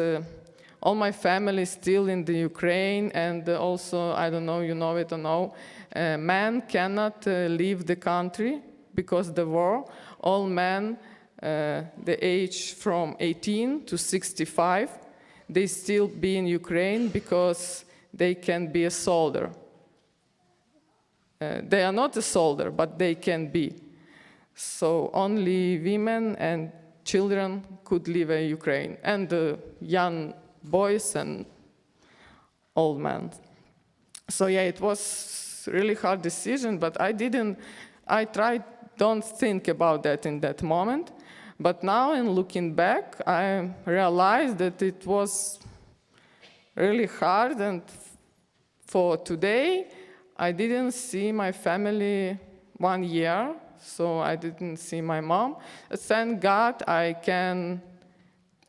all my family is still in the Ukraine, and also, I don't know, you know it or no, men cannot leave the country because the war. All men, the age from 18 to 65, they still be in Ukraine because they can be a soldier. They are not a soldier, but they can be. So only women and children could leave Ukraine, and young boys and old men. So yeah, it was really hard decision, but I tried don't think about that in that moment. But now, in looking back, I realized that it was really hard, and for today, I didn't see my family 1 year, so I didn't see my mom. Thank God I can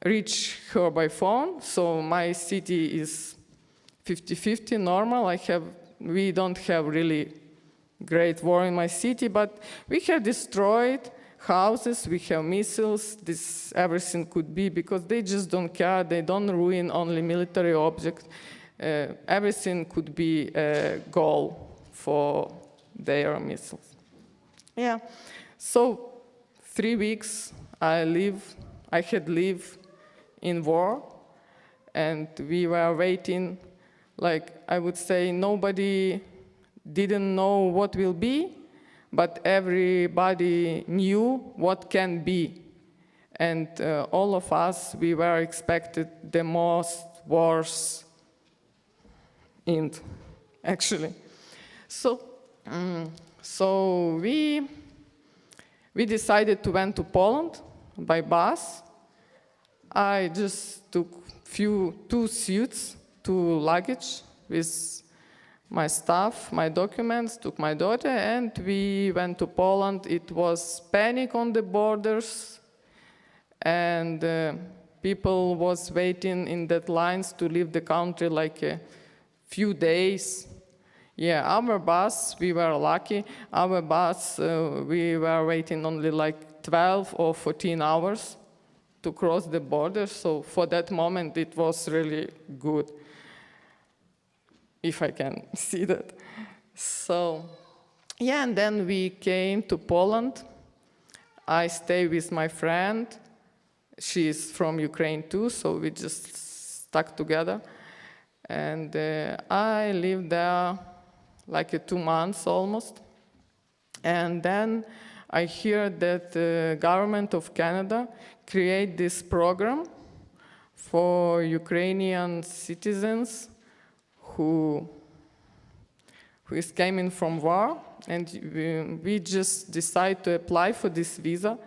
reach her by phone, so my city is 50-50 normal. We don't have really great war in my city, but we have destroyed houses, we have missiles, everything could be, because they just don't care, they don't ruin only military objects. Everything could be a goal for their missiles. Yeah, so 3 weeks I had lived in war, and we were waiting, I would say nobody didn't know what will be, but everybody knew what can be. And all of us, we were expected the most worst end, actually. So we decided to went to Poland by bus. I just took 2 suits, 2 luggage with my stuff, my documents, took my daughter, and we went to Poland. It was panic on the borders, and people was waiting in that lines to leave the country a few days. Yeah, our bus, we were lucky. Our bus, we were waiting only 12 or 14 hours to cross the border. So for that moment, it was really good. if I can see that. So, yeah, and then we came to Poland. I stay with my friend. She's from Ukraine too, so we just stuck together. And I lived there like 2 months almost. And then I hear that the government of Canada create this program for Ukrainian citizens who is coming from war, and we just decided to apply for this visa.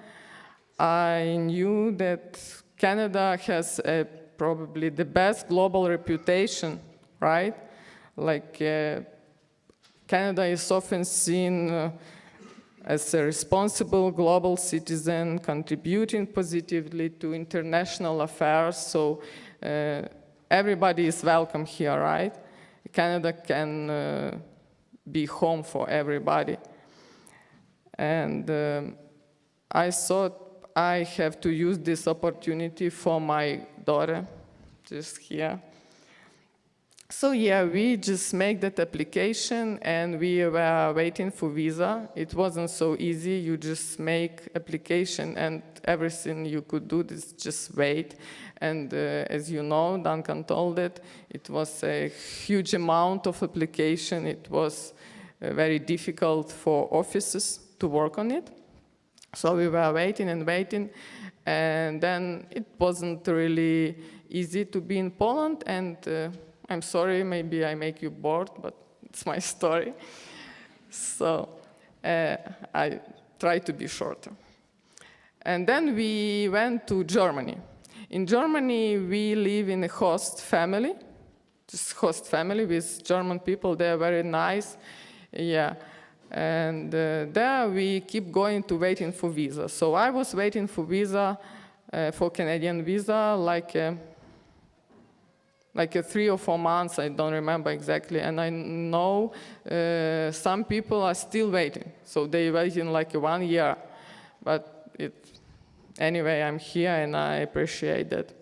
I knew that Canada has probably the best global reputation, right? Like Canada is often seen as a responsible global citizen contributing positively to international affairs, so everybody is welcome here, right? Canada can be home for everybody. And I thought I have to use this opportunity for my daughter, just here. So yeah, we just make that application and we were waiting for visa. It wasn't so easy. You just make application and everything you could do is just wait. And as you know, Duncan told it was a huge amount of application. It was very difficult for offices to work on it. So we were waiting and waiting, and then it wasn't really easy to be in Poland, and I'm sorry, maybe I make you bored, but it's my story. So I try to be shorter. And then we went to Germany. In Germany, we live in a host family, just host family with German people. They are very nice, yeah. And there we keep going to waiting for visa. So I was waiting for visa, for Canadian visa, like 3 or 4 months, I don't remember exactly. And I know some people are still waiting. So they waiting like 1 year. But anyway, I'm here and I appreciate that.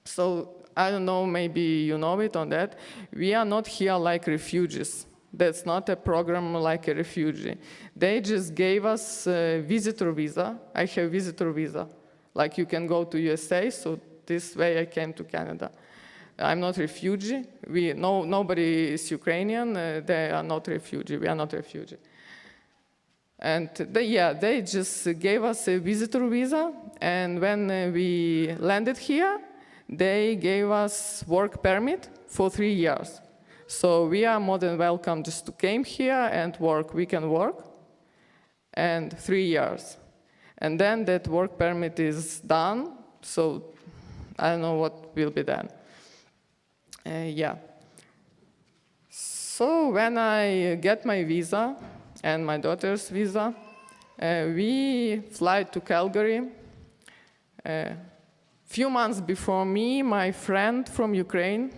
So I don't know, maybe you know it on that. We are not here like refugees. That's not a program like a refugee. They just gave us a visitor visa. I have visitor visa. Like you can go to USA, so this way I came to Canada. I'm not refugee. Nobody is Ukrainian. They are not refugee. We are not refugee. And they just gave us a visitor visa. And when we landed here, they gave us work permit for 3 years. So we are more than welcome just to came here and work. We can work, and 3 years. And then that work permit is done, so I don't know what will be done. Yeah. So when I get my visa and my daughter's visa, we fly to Calgary. Few months before me, my friend from Ukraine,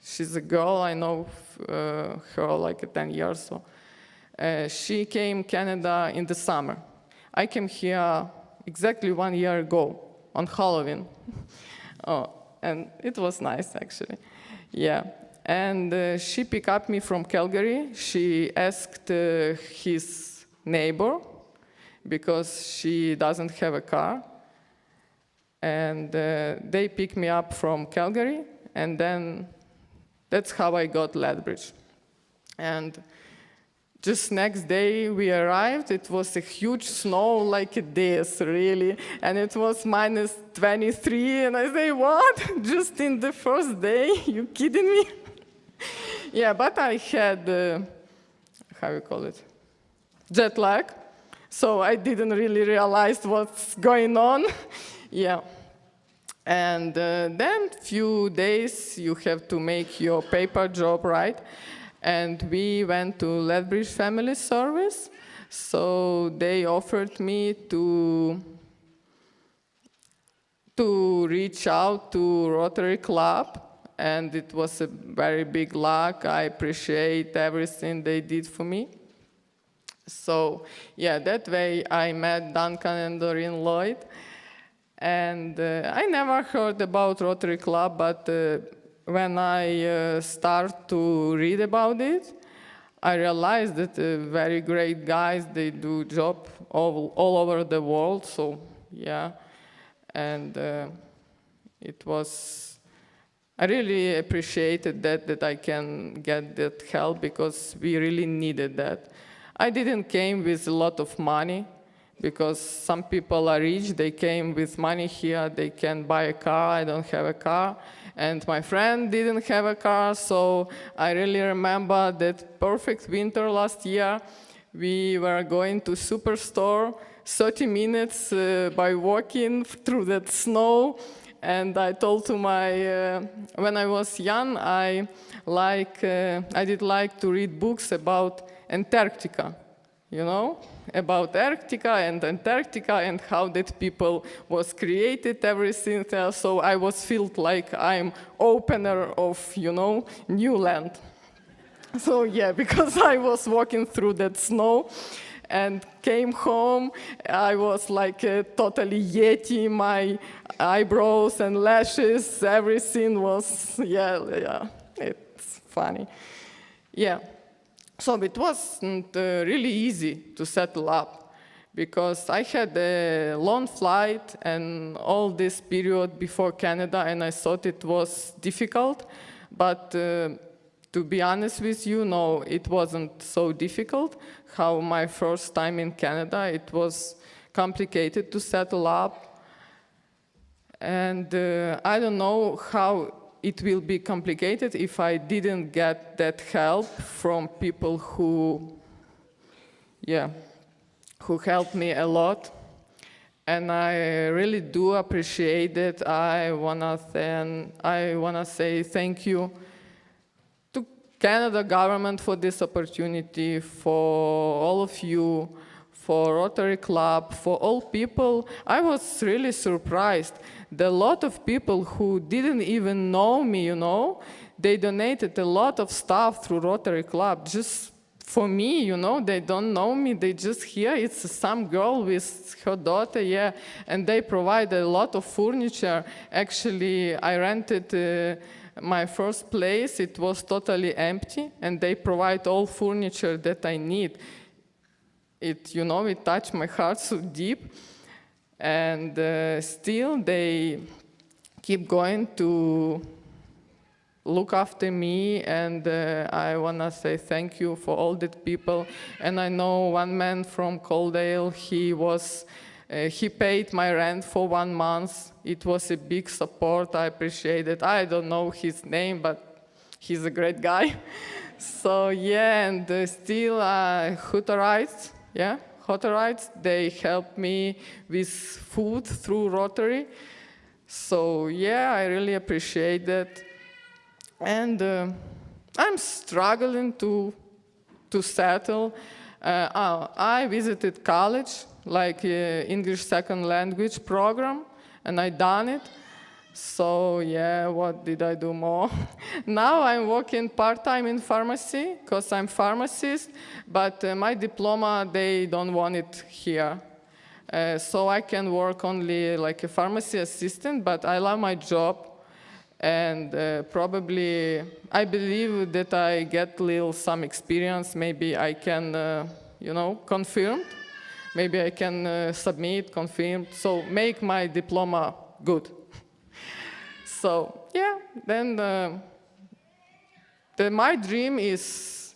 she's a girl, I know her like 10 years. So she came Canada in the summer. I came here exactly 1 year ago on Halloween. And it was nice, actually. Yeah. And she picked up me from Calgary. She asked his neighbor, because she doesn't have a car. And they picked me up from Calgary, and then that's how I got Lethbridge. And just next day we arrived. It was a huge snow like this, really. And it was minus 23. And I say, what? Just in the first day? You kidding me? Yeah, but I had, how you call it? Jet lag. So I didn't really realize what's going on. Yeah. And then few days you have to make your paper job, right? And we went to Lethbridge Family Service. So they offered me to reach out to Rotary Club. And it was a very big luck. I appreciate everything they did for me. So yeah, that way I met Duncan and Doreen Lloyd. And I never heard about Rotary Club, but when I start to read about it, I realized that very great guys, they do job all over the world. So yeah, and it was, I really appreciated that I can get that help because we really needed that. I didn't came with a lot of money because some people are rich, they came with money here, they can buy a car, I don't have a car. And my friend didn't have a car, so I really remember that perfect winter last year. We were going to superstore 30 minutes by walking through that snow. And I told to my, when I was young, I did like to read books about Antarctica, you know, about Arctica and Antarctica and how that people was created, everything there. So I was felt like I'm opener of, you know, new land. So yeah, because I was walking through that snow and came home, I was like totally Yeti, my eyebrows and lashes, everything was, yeah, it's funny. Yeah. So it wasn't really easy to settle up because I had a long flight and all this period before Canada, and I thought it was difficult. But to be honest with you, no, it wasn't so difficult. How my first time in Canada, it was complicated to settle up. And I don't know how it will be complicated if I didn't get that help from people who helped me a lot. And I really do appreciate it. I wanna say thank you to Canada government for this opportunity, for all of you, for Rotary Club, for all people. I was really surprised. There are a lot of people who didn't even know me, you know. They donated a lot of stuff through Rotary Club just for me, you know. They don't know me, they just hear it's some girl with her daughter, yeah. And they provide a lot of furniture. Actually, I rented my first place, it was totally empty, and they provide all furniture that I need. It, you know, it touched my heart so deep. And still they keep going to look after me, and I want to say thank you for all the people. And I know one man from Coaldale, he paid my rent for 1 month. It was a big support, I appreciate it. I don't know his name, but he's a great guy. So yeah, and still Hutterites, yeah. Hutterites, they help me with food through Rotary. So yeah, I really appreciate that. And I'm struggling to settle. I visited college, like English second language program, and I done it. So yeah, what did I do more? Now I'm working part-time in pharmacy because I'm pharmacist, but my diploma, they don't want it here. So I can work only like a pharmacy assistant, but I love my job. And probably, I believe that I get some experience. Maybe I can, you know, confirm. Maybe I can submit, confirm, so make my diploma good. So yeah, then my dream is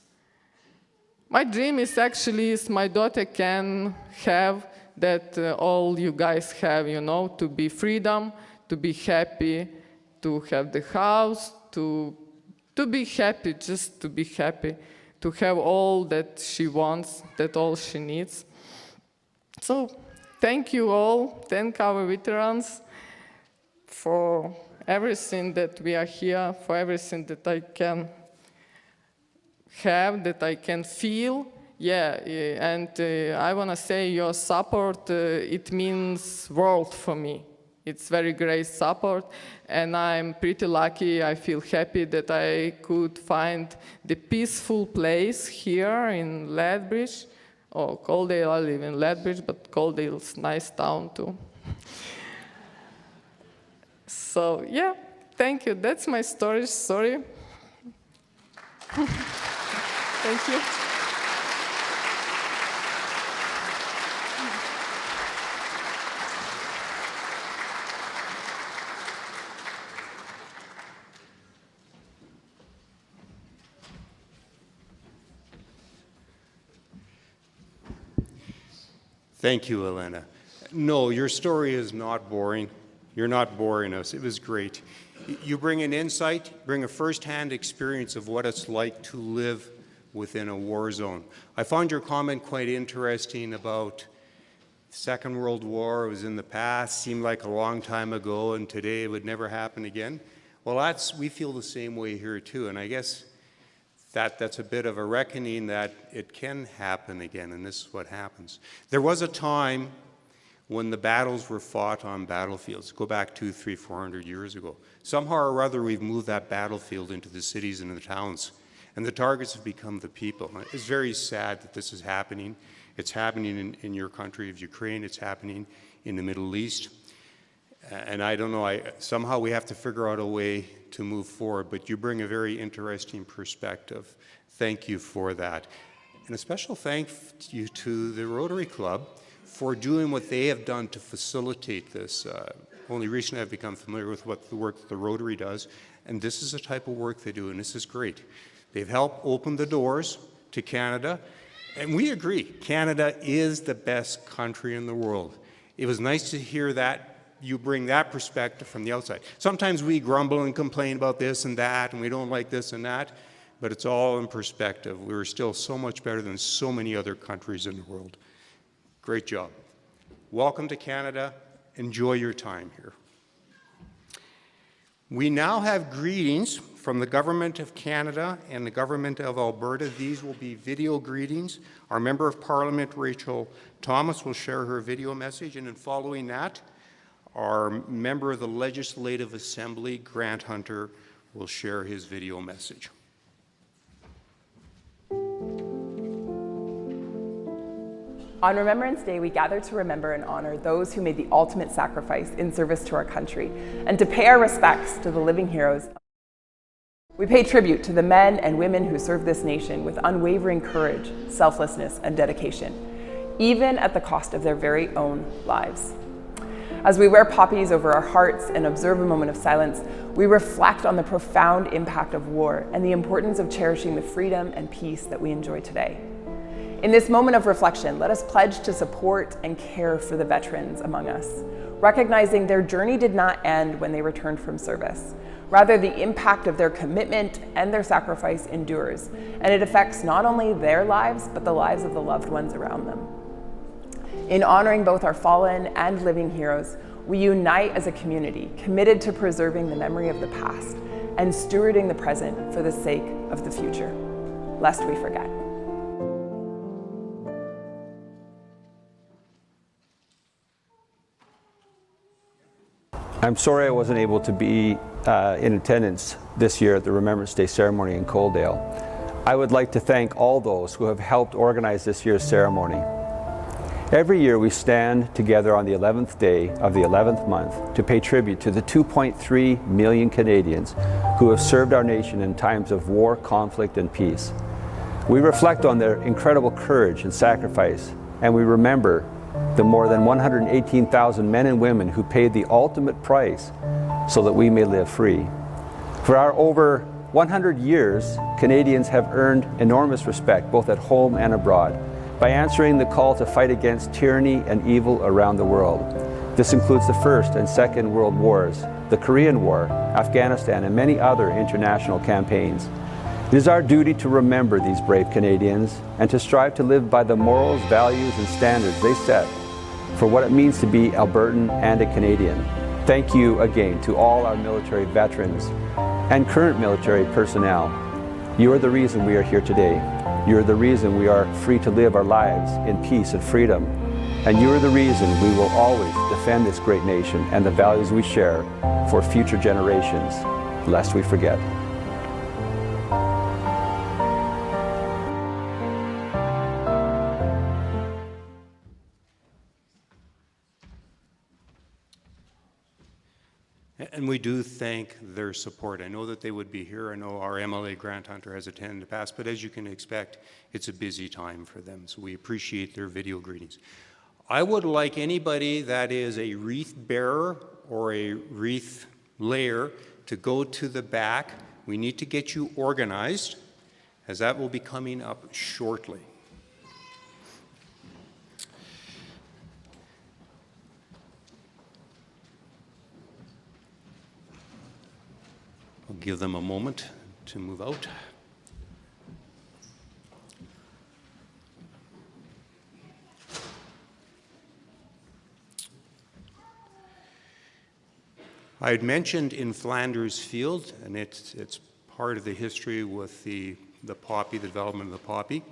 actually my daughter can have that all you guys have, you know, to be freedom, to be happy, to have the house, to be happy, just to be happy, to have all that she wants, that all she needs. So thank you all, thank our veterans for everything that we are here, for everything that I can have, that I can feel. Yeah, and I want to say your support, it means world for me. It's very great support, and I'm pretty lucky. I feel happy that I could find the peaceful place here in Lethbridge. Oh, Coaldale, I live in Lethbridge, but Coaldale's a nice town too. So yeah, Thank you. That's my story. Sorry. Thank you. Thank you, Elena. No, your story is not boring. You're not boring us. It was great. You bring an insight, bring a firsthand experience of what it's like to live within a war zone. I found your comment quite interesting about the Second World War. It was in the past, seemed like a long time ago, and today it would never happen again. Well, we feel the same way here too, and I guess that's a bit of a reckoning that it can happen again, and this is what happens. There was a time when the battles were fought on battlefields. Go back 200, 300, 400 years ago. Somehow or other, we've moved that battlefield into the cities and the towns, and the targets have become the people. It's very sad that this is happening. It's happening in your country of Ukraine. It's happening in the Middle East. And I don't know, somehow we have to figure out a way to move forward, but you bring a very interesting perspective. Thank you for that. And a special thank you to the Rotary Club for doing what they have done to facilitate this. Only recently I've become familiar with what the work that the Rotary does, and this is the type of work they do, and this is great. They've helped open the doors to Canada, and we agree, Canada is the best country in the world. It was nice to hear that you bring that perspective from the outside. Sometimes we grumble and complain about this and that, and we don't like this and that, but it's all in perspective. We're still so much better than so many other countries in the world. Great job. Welcome to Canada. Enjoy your time here. We now have greetings from the Government of Canada and the Government of Alberta. These will be video greetings. Our Member of Parliament, Rachel Thomas, will share her video message, and in following that, our Member of the Legislative Assembly, Grant Hunter, will share his video message. On Remembrance Day, we gather to remember and honor those who made the ultimate sacrifice in service to our country, and to pay our respects to the living heroes. We pay tribute to the men and women who serve this nation with unwavering courage, selflessness, and dedication, even at the cost of their very own lives. As we wear poppies over our hearts and observe a moment of silence, we reflect on the profound impact of war and the importance of cherishing the freedom and peace that we enjoy today. In this moment of reflection, let us pledge to support and care for the veterans among us, recognizing their journey did not end when they returned from service. Rather, the impact of their commitment and their sacrifice endures, and it affects not only their lives, but the lives of the loved ones around them. In honoring both our fallen and living heroes, we unite as a community, committed to preserving the memory of the past and stewarding the present for the sake of the future, lest we forget. I'm sorry I wasn't able to be in attendance this year at the Remembrance Day ceremony in Coaldale. I would like to thank all those who have helped organize this year's ceremony. Every year we stand together on the 11th day of the 11th month to pay tribute to the 2.3 million Canadians who have served our nation in times of war, conflict, and peace. We reflect on their incredible courage and sacrifice, and we remember the more than 118,000 men and women who paid the ultimate price so that we may live free. For our over 100 years, Canadians have earned enormous respect both at home and abroad by answering the call to fight against tyranny and evil around the world. This includes the First and Second World Wars, the Korean War, Afghanistan, and many other international campaigns. It is our duty to remember these brave Canadians and to strive to live by the morals, values, and standards they set for what it means to be Albertan and a Canadian. Thank you again to all our military veterans and current military personnel. You are the reason we are here today. You are the reason we are free to live our lives in peace and freedom. And you are the reason we will always defend this great nation and the values we share for future generations, lest we forget. And we do thank their support. I know that they would be here. I know our MLA Grant Hunter has attended in the past, but as you can expect, it's a busy time for them. So we appreciate their video greetings. I would like anybody that is a wreath bearer or a wreath layer to go to the back. We need to get you organized, as that will be coming up shortly. I'll give them a moment to move out. I had mentioned in Flanders Field, and it's part of the history with the poppy, the development of the poppy,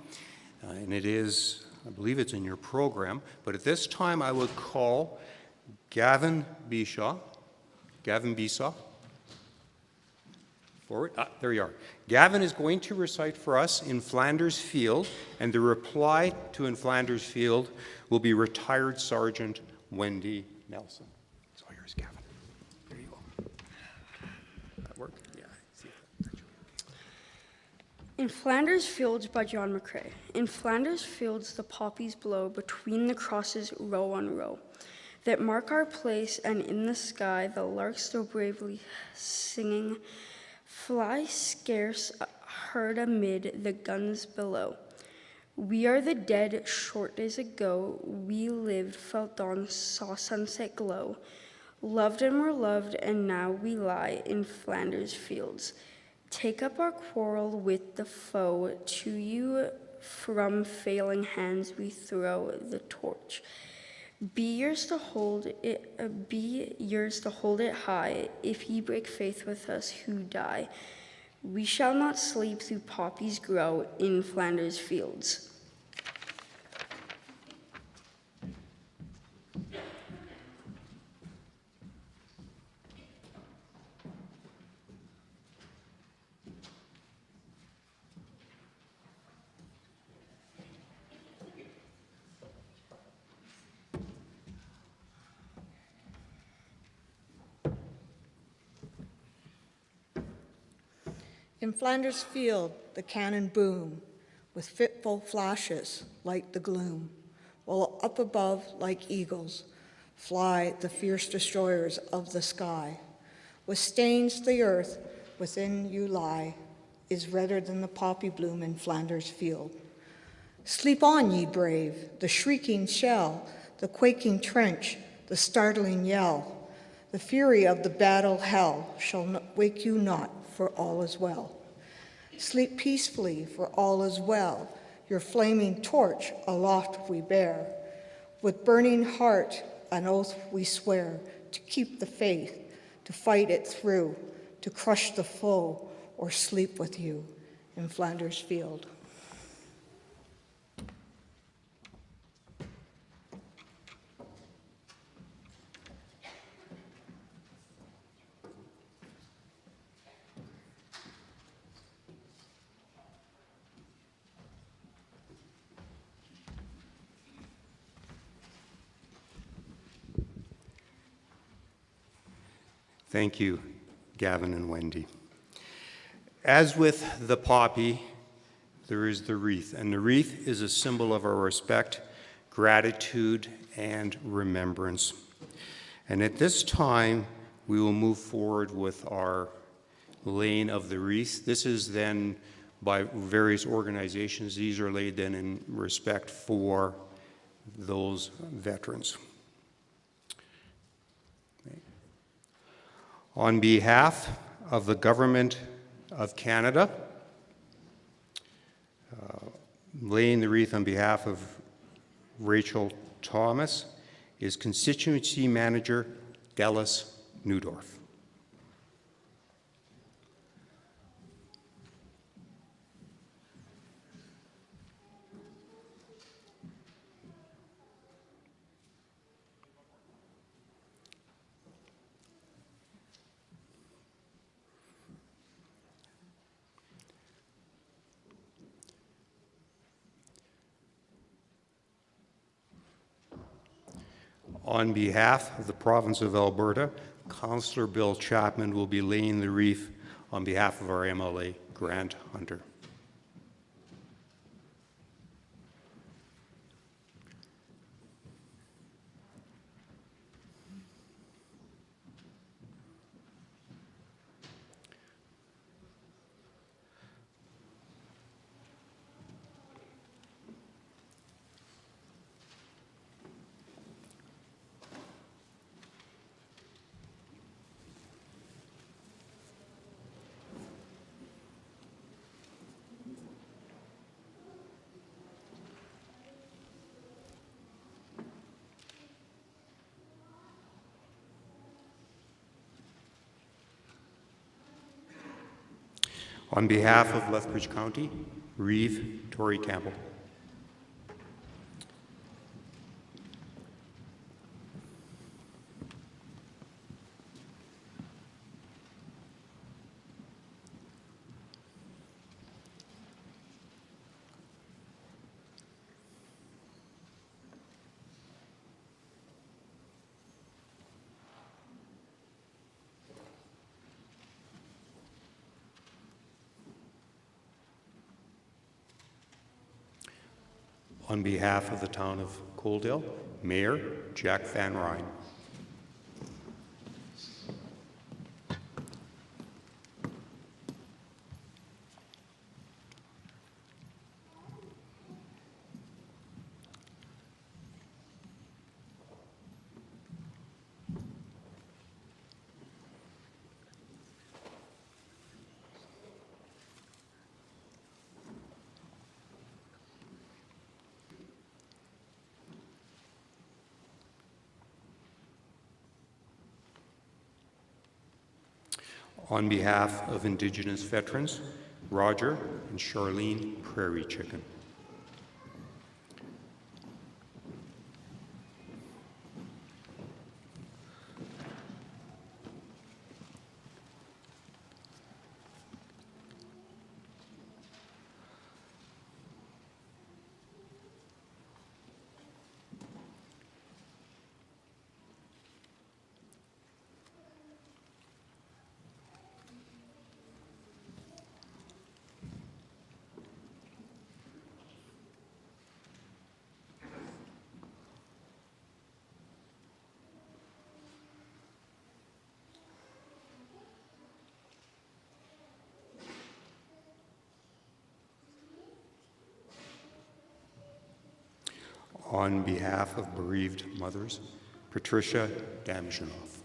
and it is, I believe it's in your program, but at this time I would call Gavin Bishaw. Forward. There you are. Gavin is going to recite for us In Flanders Field, and the reply to In Flanders Field will be retired Sergeant Wendy Nelson. It's all yours, Gavin. There you go. That work? Yeah. See that. In Flanders Fields by John McCrae. In Flanders Fields the poppies blow between the crosses row on row that mark our place, and in the sky the larks still bravely singing fly scarce heard amid the guns below. We are the dead short days ago, we lived, felt dawn, saw sunset glow, loved and were loved, and now we lie in Flanders Fields. Take up our quarrel with the foe, to you from failing hands we throw the torch. Be yours to hold it high, if ye break faith with us who die. We shall not sleep through poppies grow in Flanders Fields. In Flanders Field, the cannon boom, with fitful flashes light the gloom, while up above, like eagles, fly the fierce destroyers of the sky. With stains the earth within you lie, is redder than the poppy bloom in Flanders Field. Sleep on, ye brave, the shrieking shell, the quaking trench, the startling yell. The fury of the battle hell shall wake you not, for all is well. Sleep peacefully, for all is well. Your flaming torch aloft we bear. With burning heart, an oath we swear, to keep the faith, to fight it through, to crush the foe, or sleep with you in Flanders Field. Thank you, Gavin and Wendy. As with the poppy, there is the wreath, and the wreath is a symbol of our respect, gratitude, and remembrance. And at this time, we will move forward with our laying of the wreath. This is then by various organizations. These are laid then in respect for those veterans. On behalf of the Government of Canada, laying the wreath on behalf of Rachel Thomas is Constituency Manager Dallas Newdorf. On behalf of the Province of Alberta, Councillor Bill Chapman will be laying the wreath on behalf of our MLA, Grant Hunter. On behalf of Lethbridge County, Reeve Tory Campbell. On behalf of the town of Coaldale, Mayor Jack Van Ryn. On behalf of Indigenous veterans, Roger and Charlene Prairie Chicken. On behalf of bereaved mothers, Patricia Damjanoff.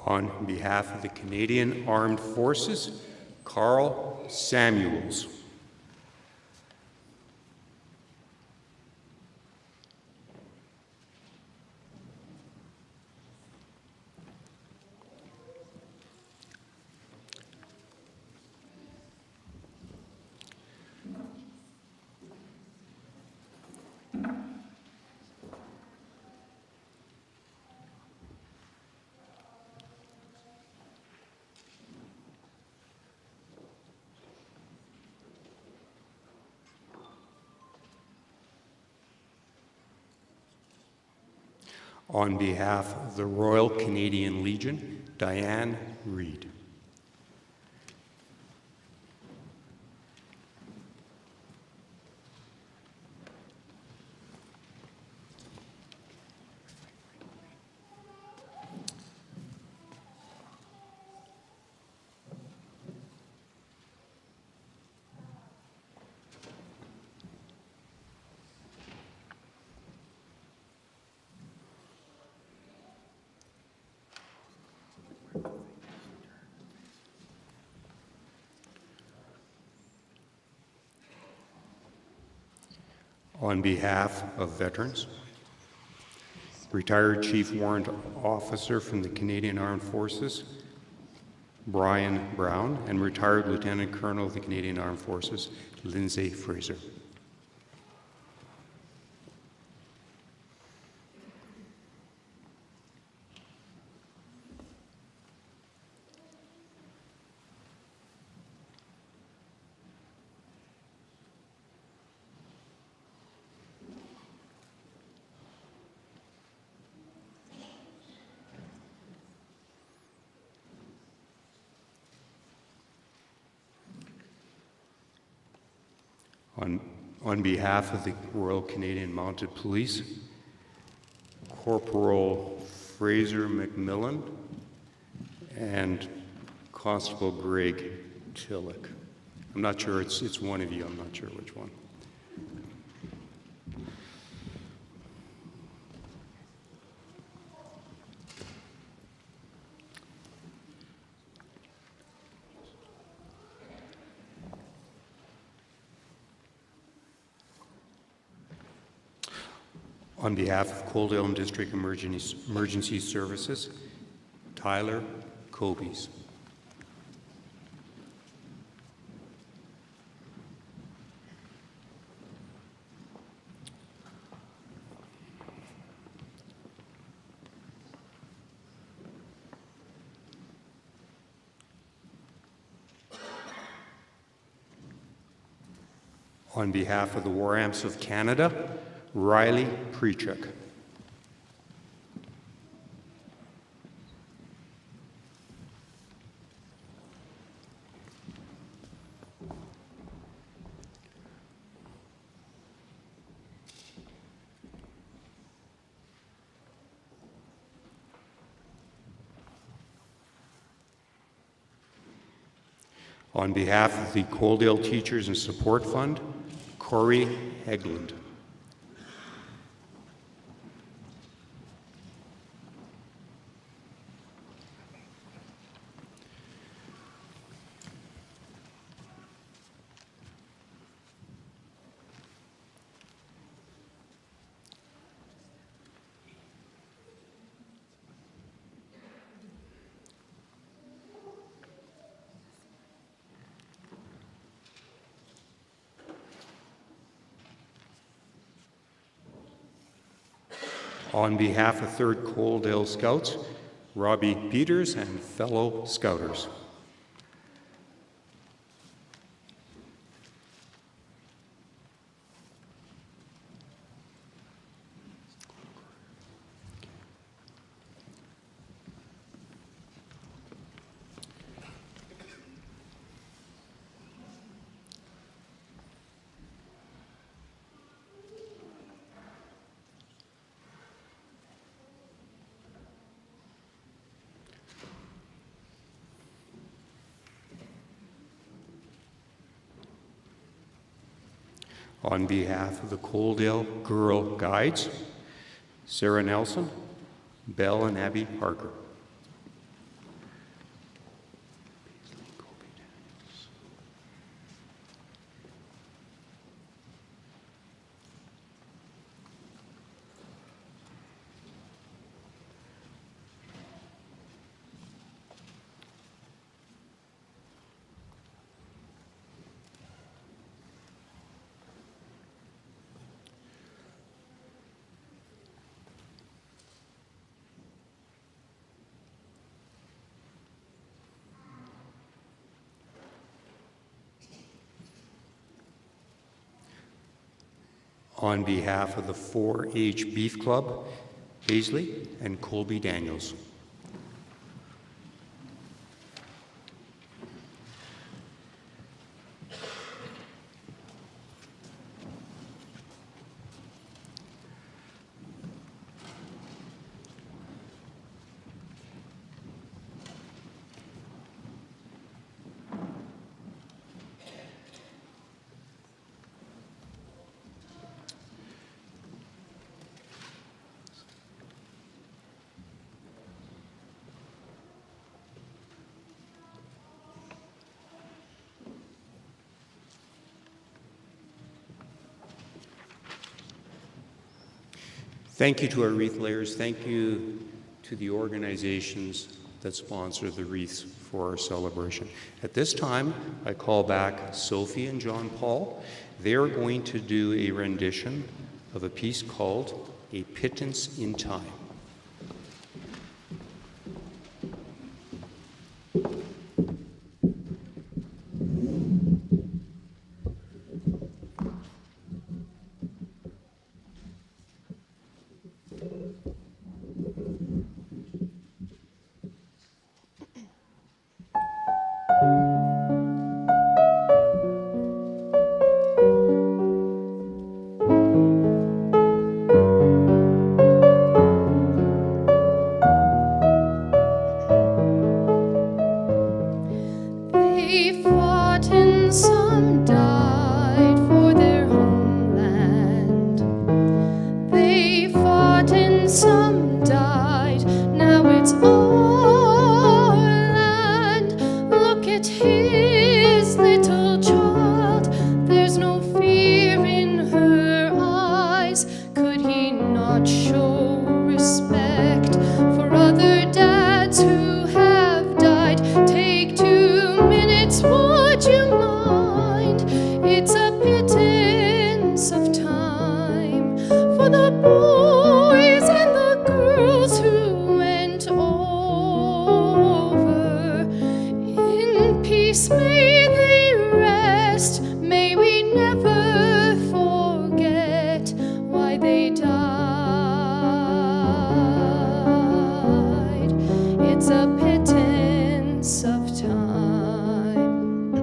On behalf of the Canadian Armed Forces, Carl Samuels. On behalf of the Royal Canadian Legion, Diane Reed. On behalf of veterans, retired Chief Warrant Officer from the Canadian Armed Forces, Brian Brown, and retired Lieutenant Colonel of the Canadian Armed Forces, Lindsay Fraser. On behalf of the Royal Canadian Mounted Police, Corporal Fraser McMillan and Constable Greg Tillich. I'm not sure, it's one of you, I'm not sure which one. On behalf of Coaldale District Emergency Services, Tyler Cobies. On behalf of the War Amps of Canada, Riley Prechuk. On behalf of the Coaldale Teachers and Support Fund, Corey Hegland. On behalf of 3rd Coaldale Scouts, Robbie Peters and fellow Scouters. On behalf of the Coaldale Girl Guides, Sarah Nelson, Belle and Abby Parker. On behalf of the 4-H Beef Club, Paisley and Colby Daniels. Thank you to our wreath layers. Thank you to the organizations that sponsor the wreaths for our celebration. At this time, I call back Sophie and John Paul. They are going to do a rendition of a piece called A Pittance in Time. They fought and some died for their homeland. They fought and some died, now it's our land. Look at his little child, there's no fear in her eyes. Could he not show respect for other dads who have died? Take 2 minutes, would you mind? It's a pittance of time for the boys and the girls who went over. In peace may they rest, may we never forget why they died. It's a pittance of time.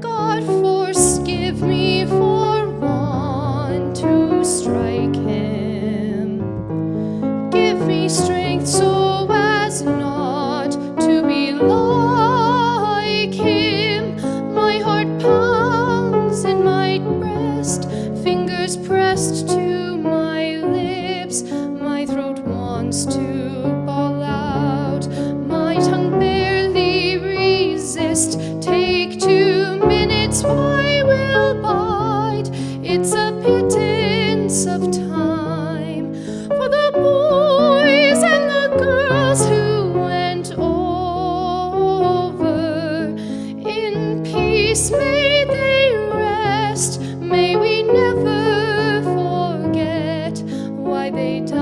God forgive me for want to strike him. Give me strength so as not to be like him. My heart pounds in my breast, fingers pressed to my lips. My throat wants to bawl out, my tongue barely resists. Take 2 minutes, I will bide. It's a pittance of time for the boys and the girls who went over. In peace may they rest, may we never forget why they died.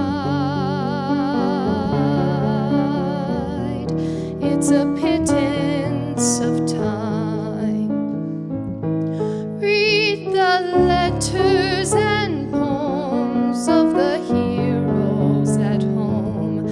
It's a pittance of time. Read the letters and poems of the heroes at home.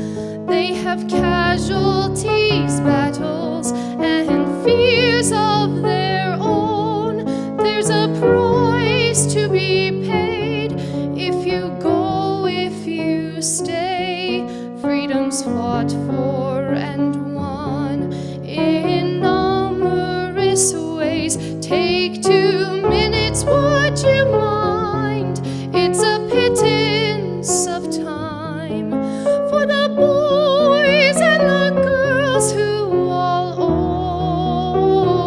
They have casualties, battles, and fears of their own. There's a price to be paid if you go, if you stay. Freedom's fought for and won in numerous ways. Take 2 minutes, would you mind? It's a pittance of time for the boys and the girls who all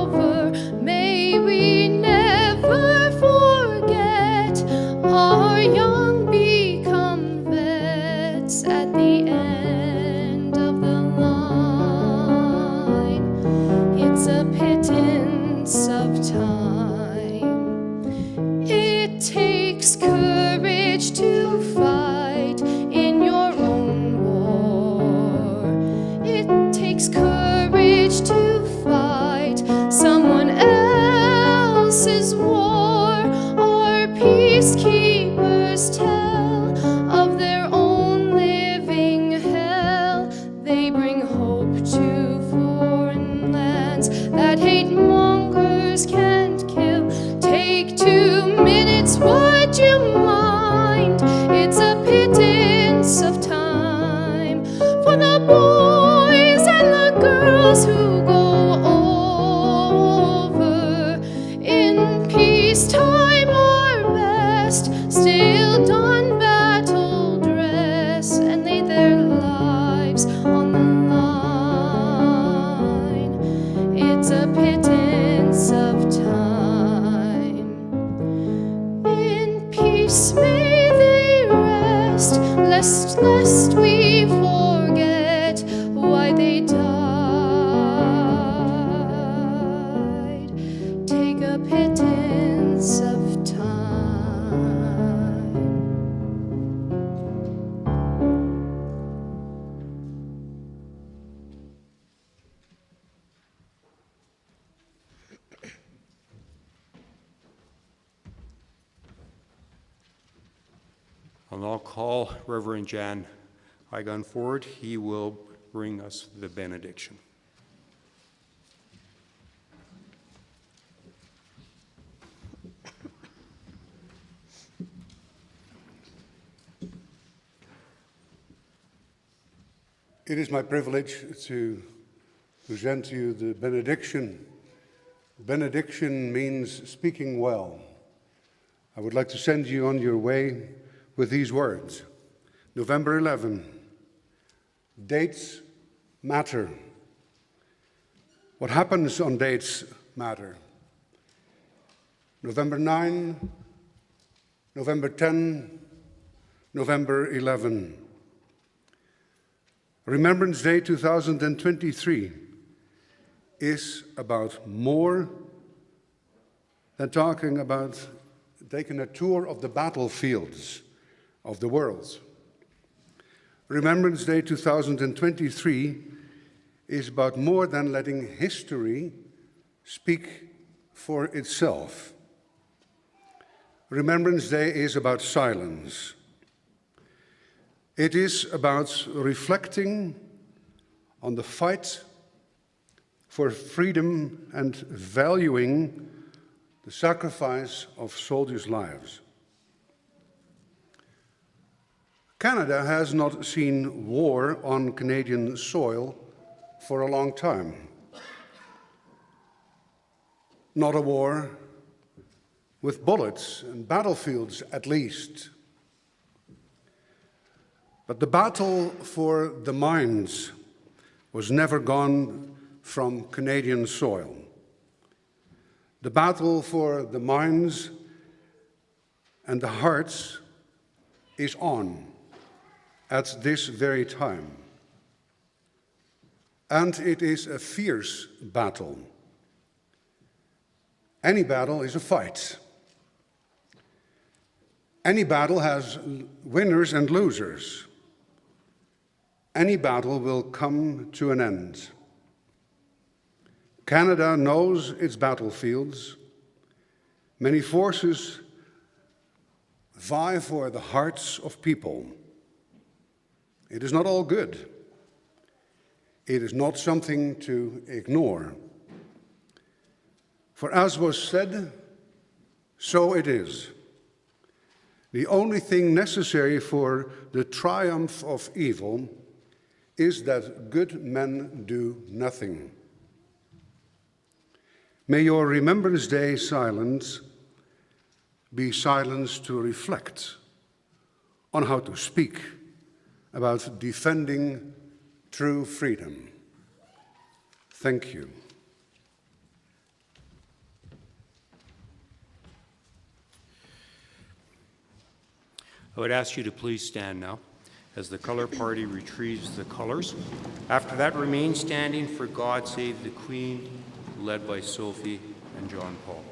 over. May we never forget our young become vets at the end of the line. It's a pittance of time. It takes courage to fight in your own war. It takes courage to fight someone else's war. Our peacekeepers tell of their own living hell. They bring hope to foreign lands that hate mongers can't kill. Take 2 minutes, would you mind? It's a pittance of time for the boys and the girls who go over. In peacetime our best, still don battle dress and lay their lives on the line. It's a pittance of time. I'll now call Reverend Jan Igon forward. He will bring us the benediction. It is my privilege to present to you the benediction. Benediction means speaking well. I would like to send you on your way with these words. November 11, dates matter. What happens on dates matter. November 9, November 10, November 11. Remembrance Day 2023 is about more than talking about taking a tour of the battlefields of the world. Remembrance Day 2023 is about more than letting history speak for itself. Remembrance Day is about silence. It is about reflecting on the fight for freedom and valuing the sacrifice of soldiers' lives. Canada has not seen war on Canadian soil for a long time. Not a war with bullets and battlefields, at least. But the battle for the mines was never gone from Canadian soil. The battle for the mines and the hearts is on at this very time. And it is a fierce battle. Any battle is a fight. Any battle has winners and losers. Any battle will come to an end. Canada knows its battlefields. Many forces vie for the hearts of people. It is not all good. It is not something to ignore. For as was said, so it is. The only thing necessary for the triumph of evil is that good men do nothing. May your Remembrance Day silence be silence to reflect on how to speak about defending true freedom. Thank you. I would ask you to please stand now as the color party retrieves the colors. After that, remain standing for God Save the Queen, led by Sophie and John Paul.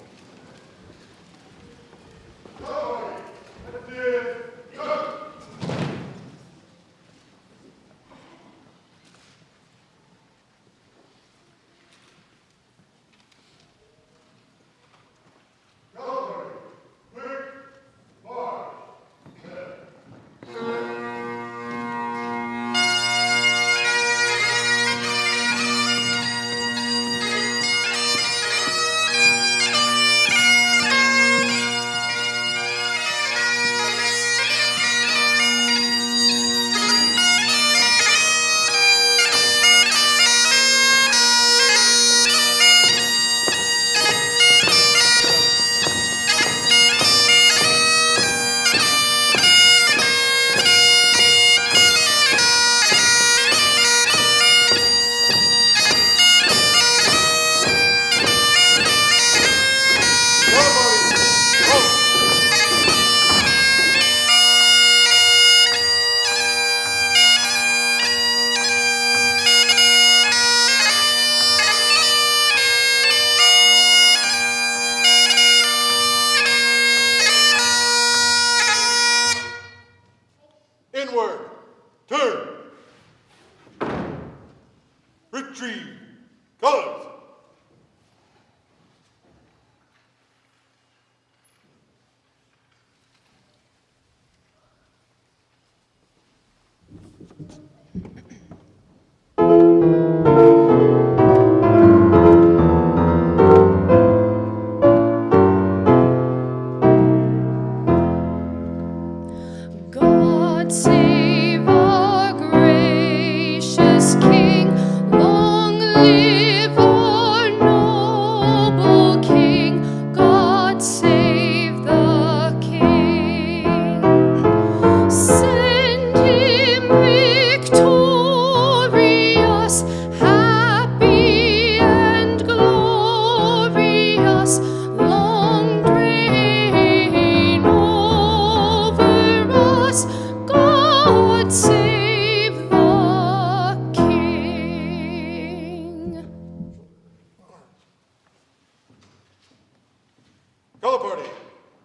Color party,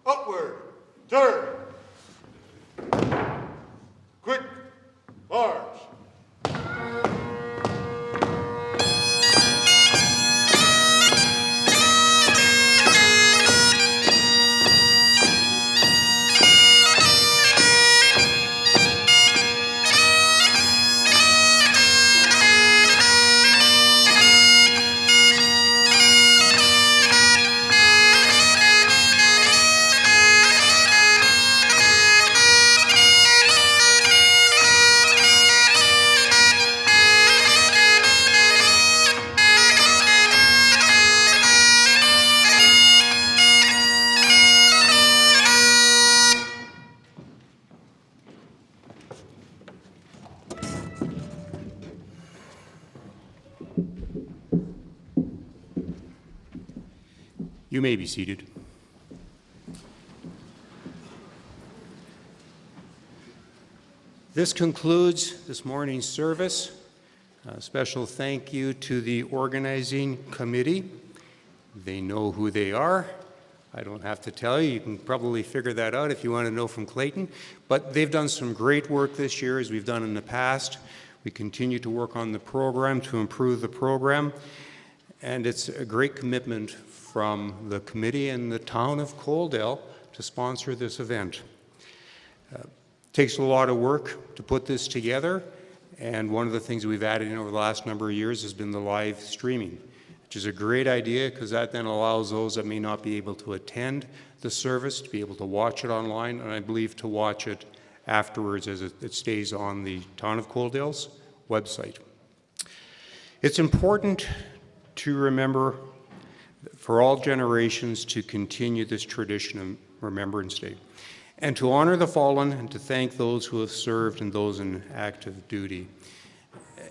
upward, turn. Quick, march. You may be seated. This concludes this morning's service. A special thank you to the organizing committee. They know who they are. I don't have to tell you. You can probably figure that out if you want to know from Clayton. But they've done some great work this year, as we've done in the past. We continue to work on the program to improve the program. And it's a great commitment from the committee and the town of Coaldale to sponsor this event. Takes a lot of work to put this together, and one of the things we've added in over the last number of years has been the live streaming, which is a great idea because that then allows those that may not be able to attend the service to be able to watch it online, and I believe to watch it afterwards as it stays on the town of Coaldale's website. It's important to remember for all generations to continue this tradition of Remembrance Day, and to honor the fallen and to thank those who have served and those in active duty.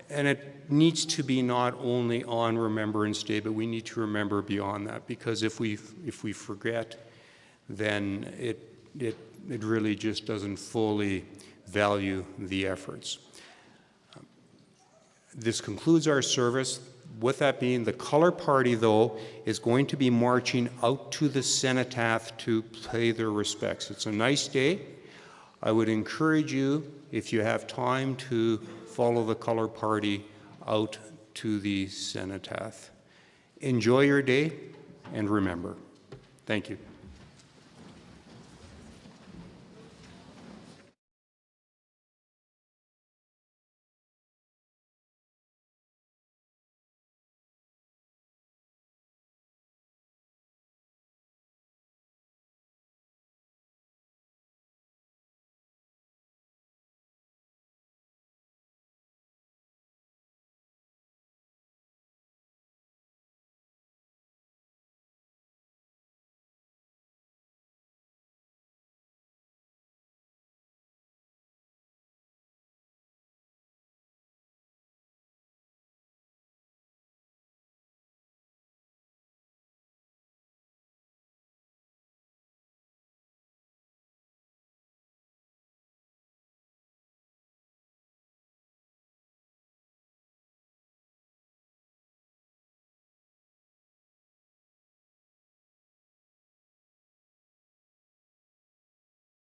And it needs to be not only on Remembrance Day, but we need to remember beyond that, because if we forget, then it really just doesn't fully value the efforts. This concludes our service. With that being, the color party, though, is going to be marching out to the cenotaph to pay their respects. It's a nice day. I would encourage you, if you have time, to follow the color party out to the cenotaph. Enjoy your day, and remember. Thank you.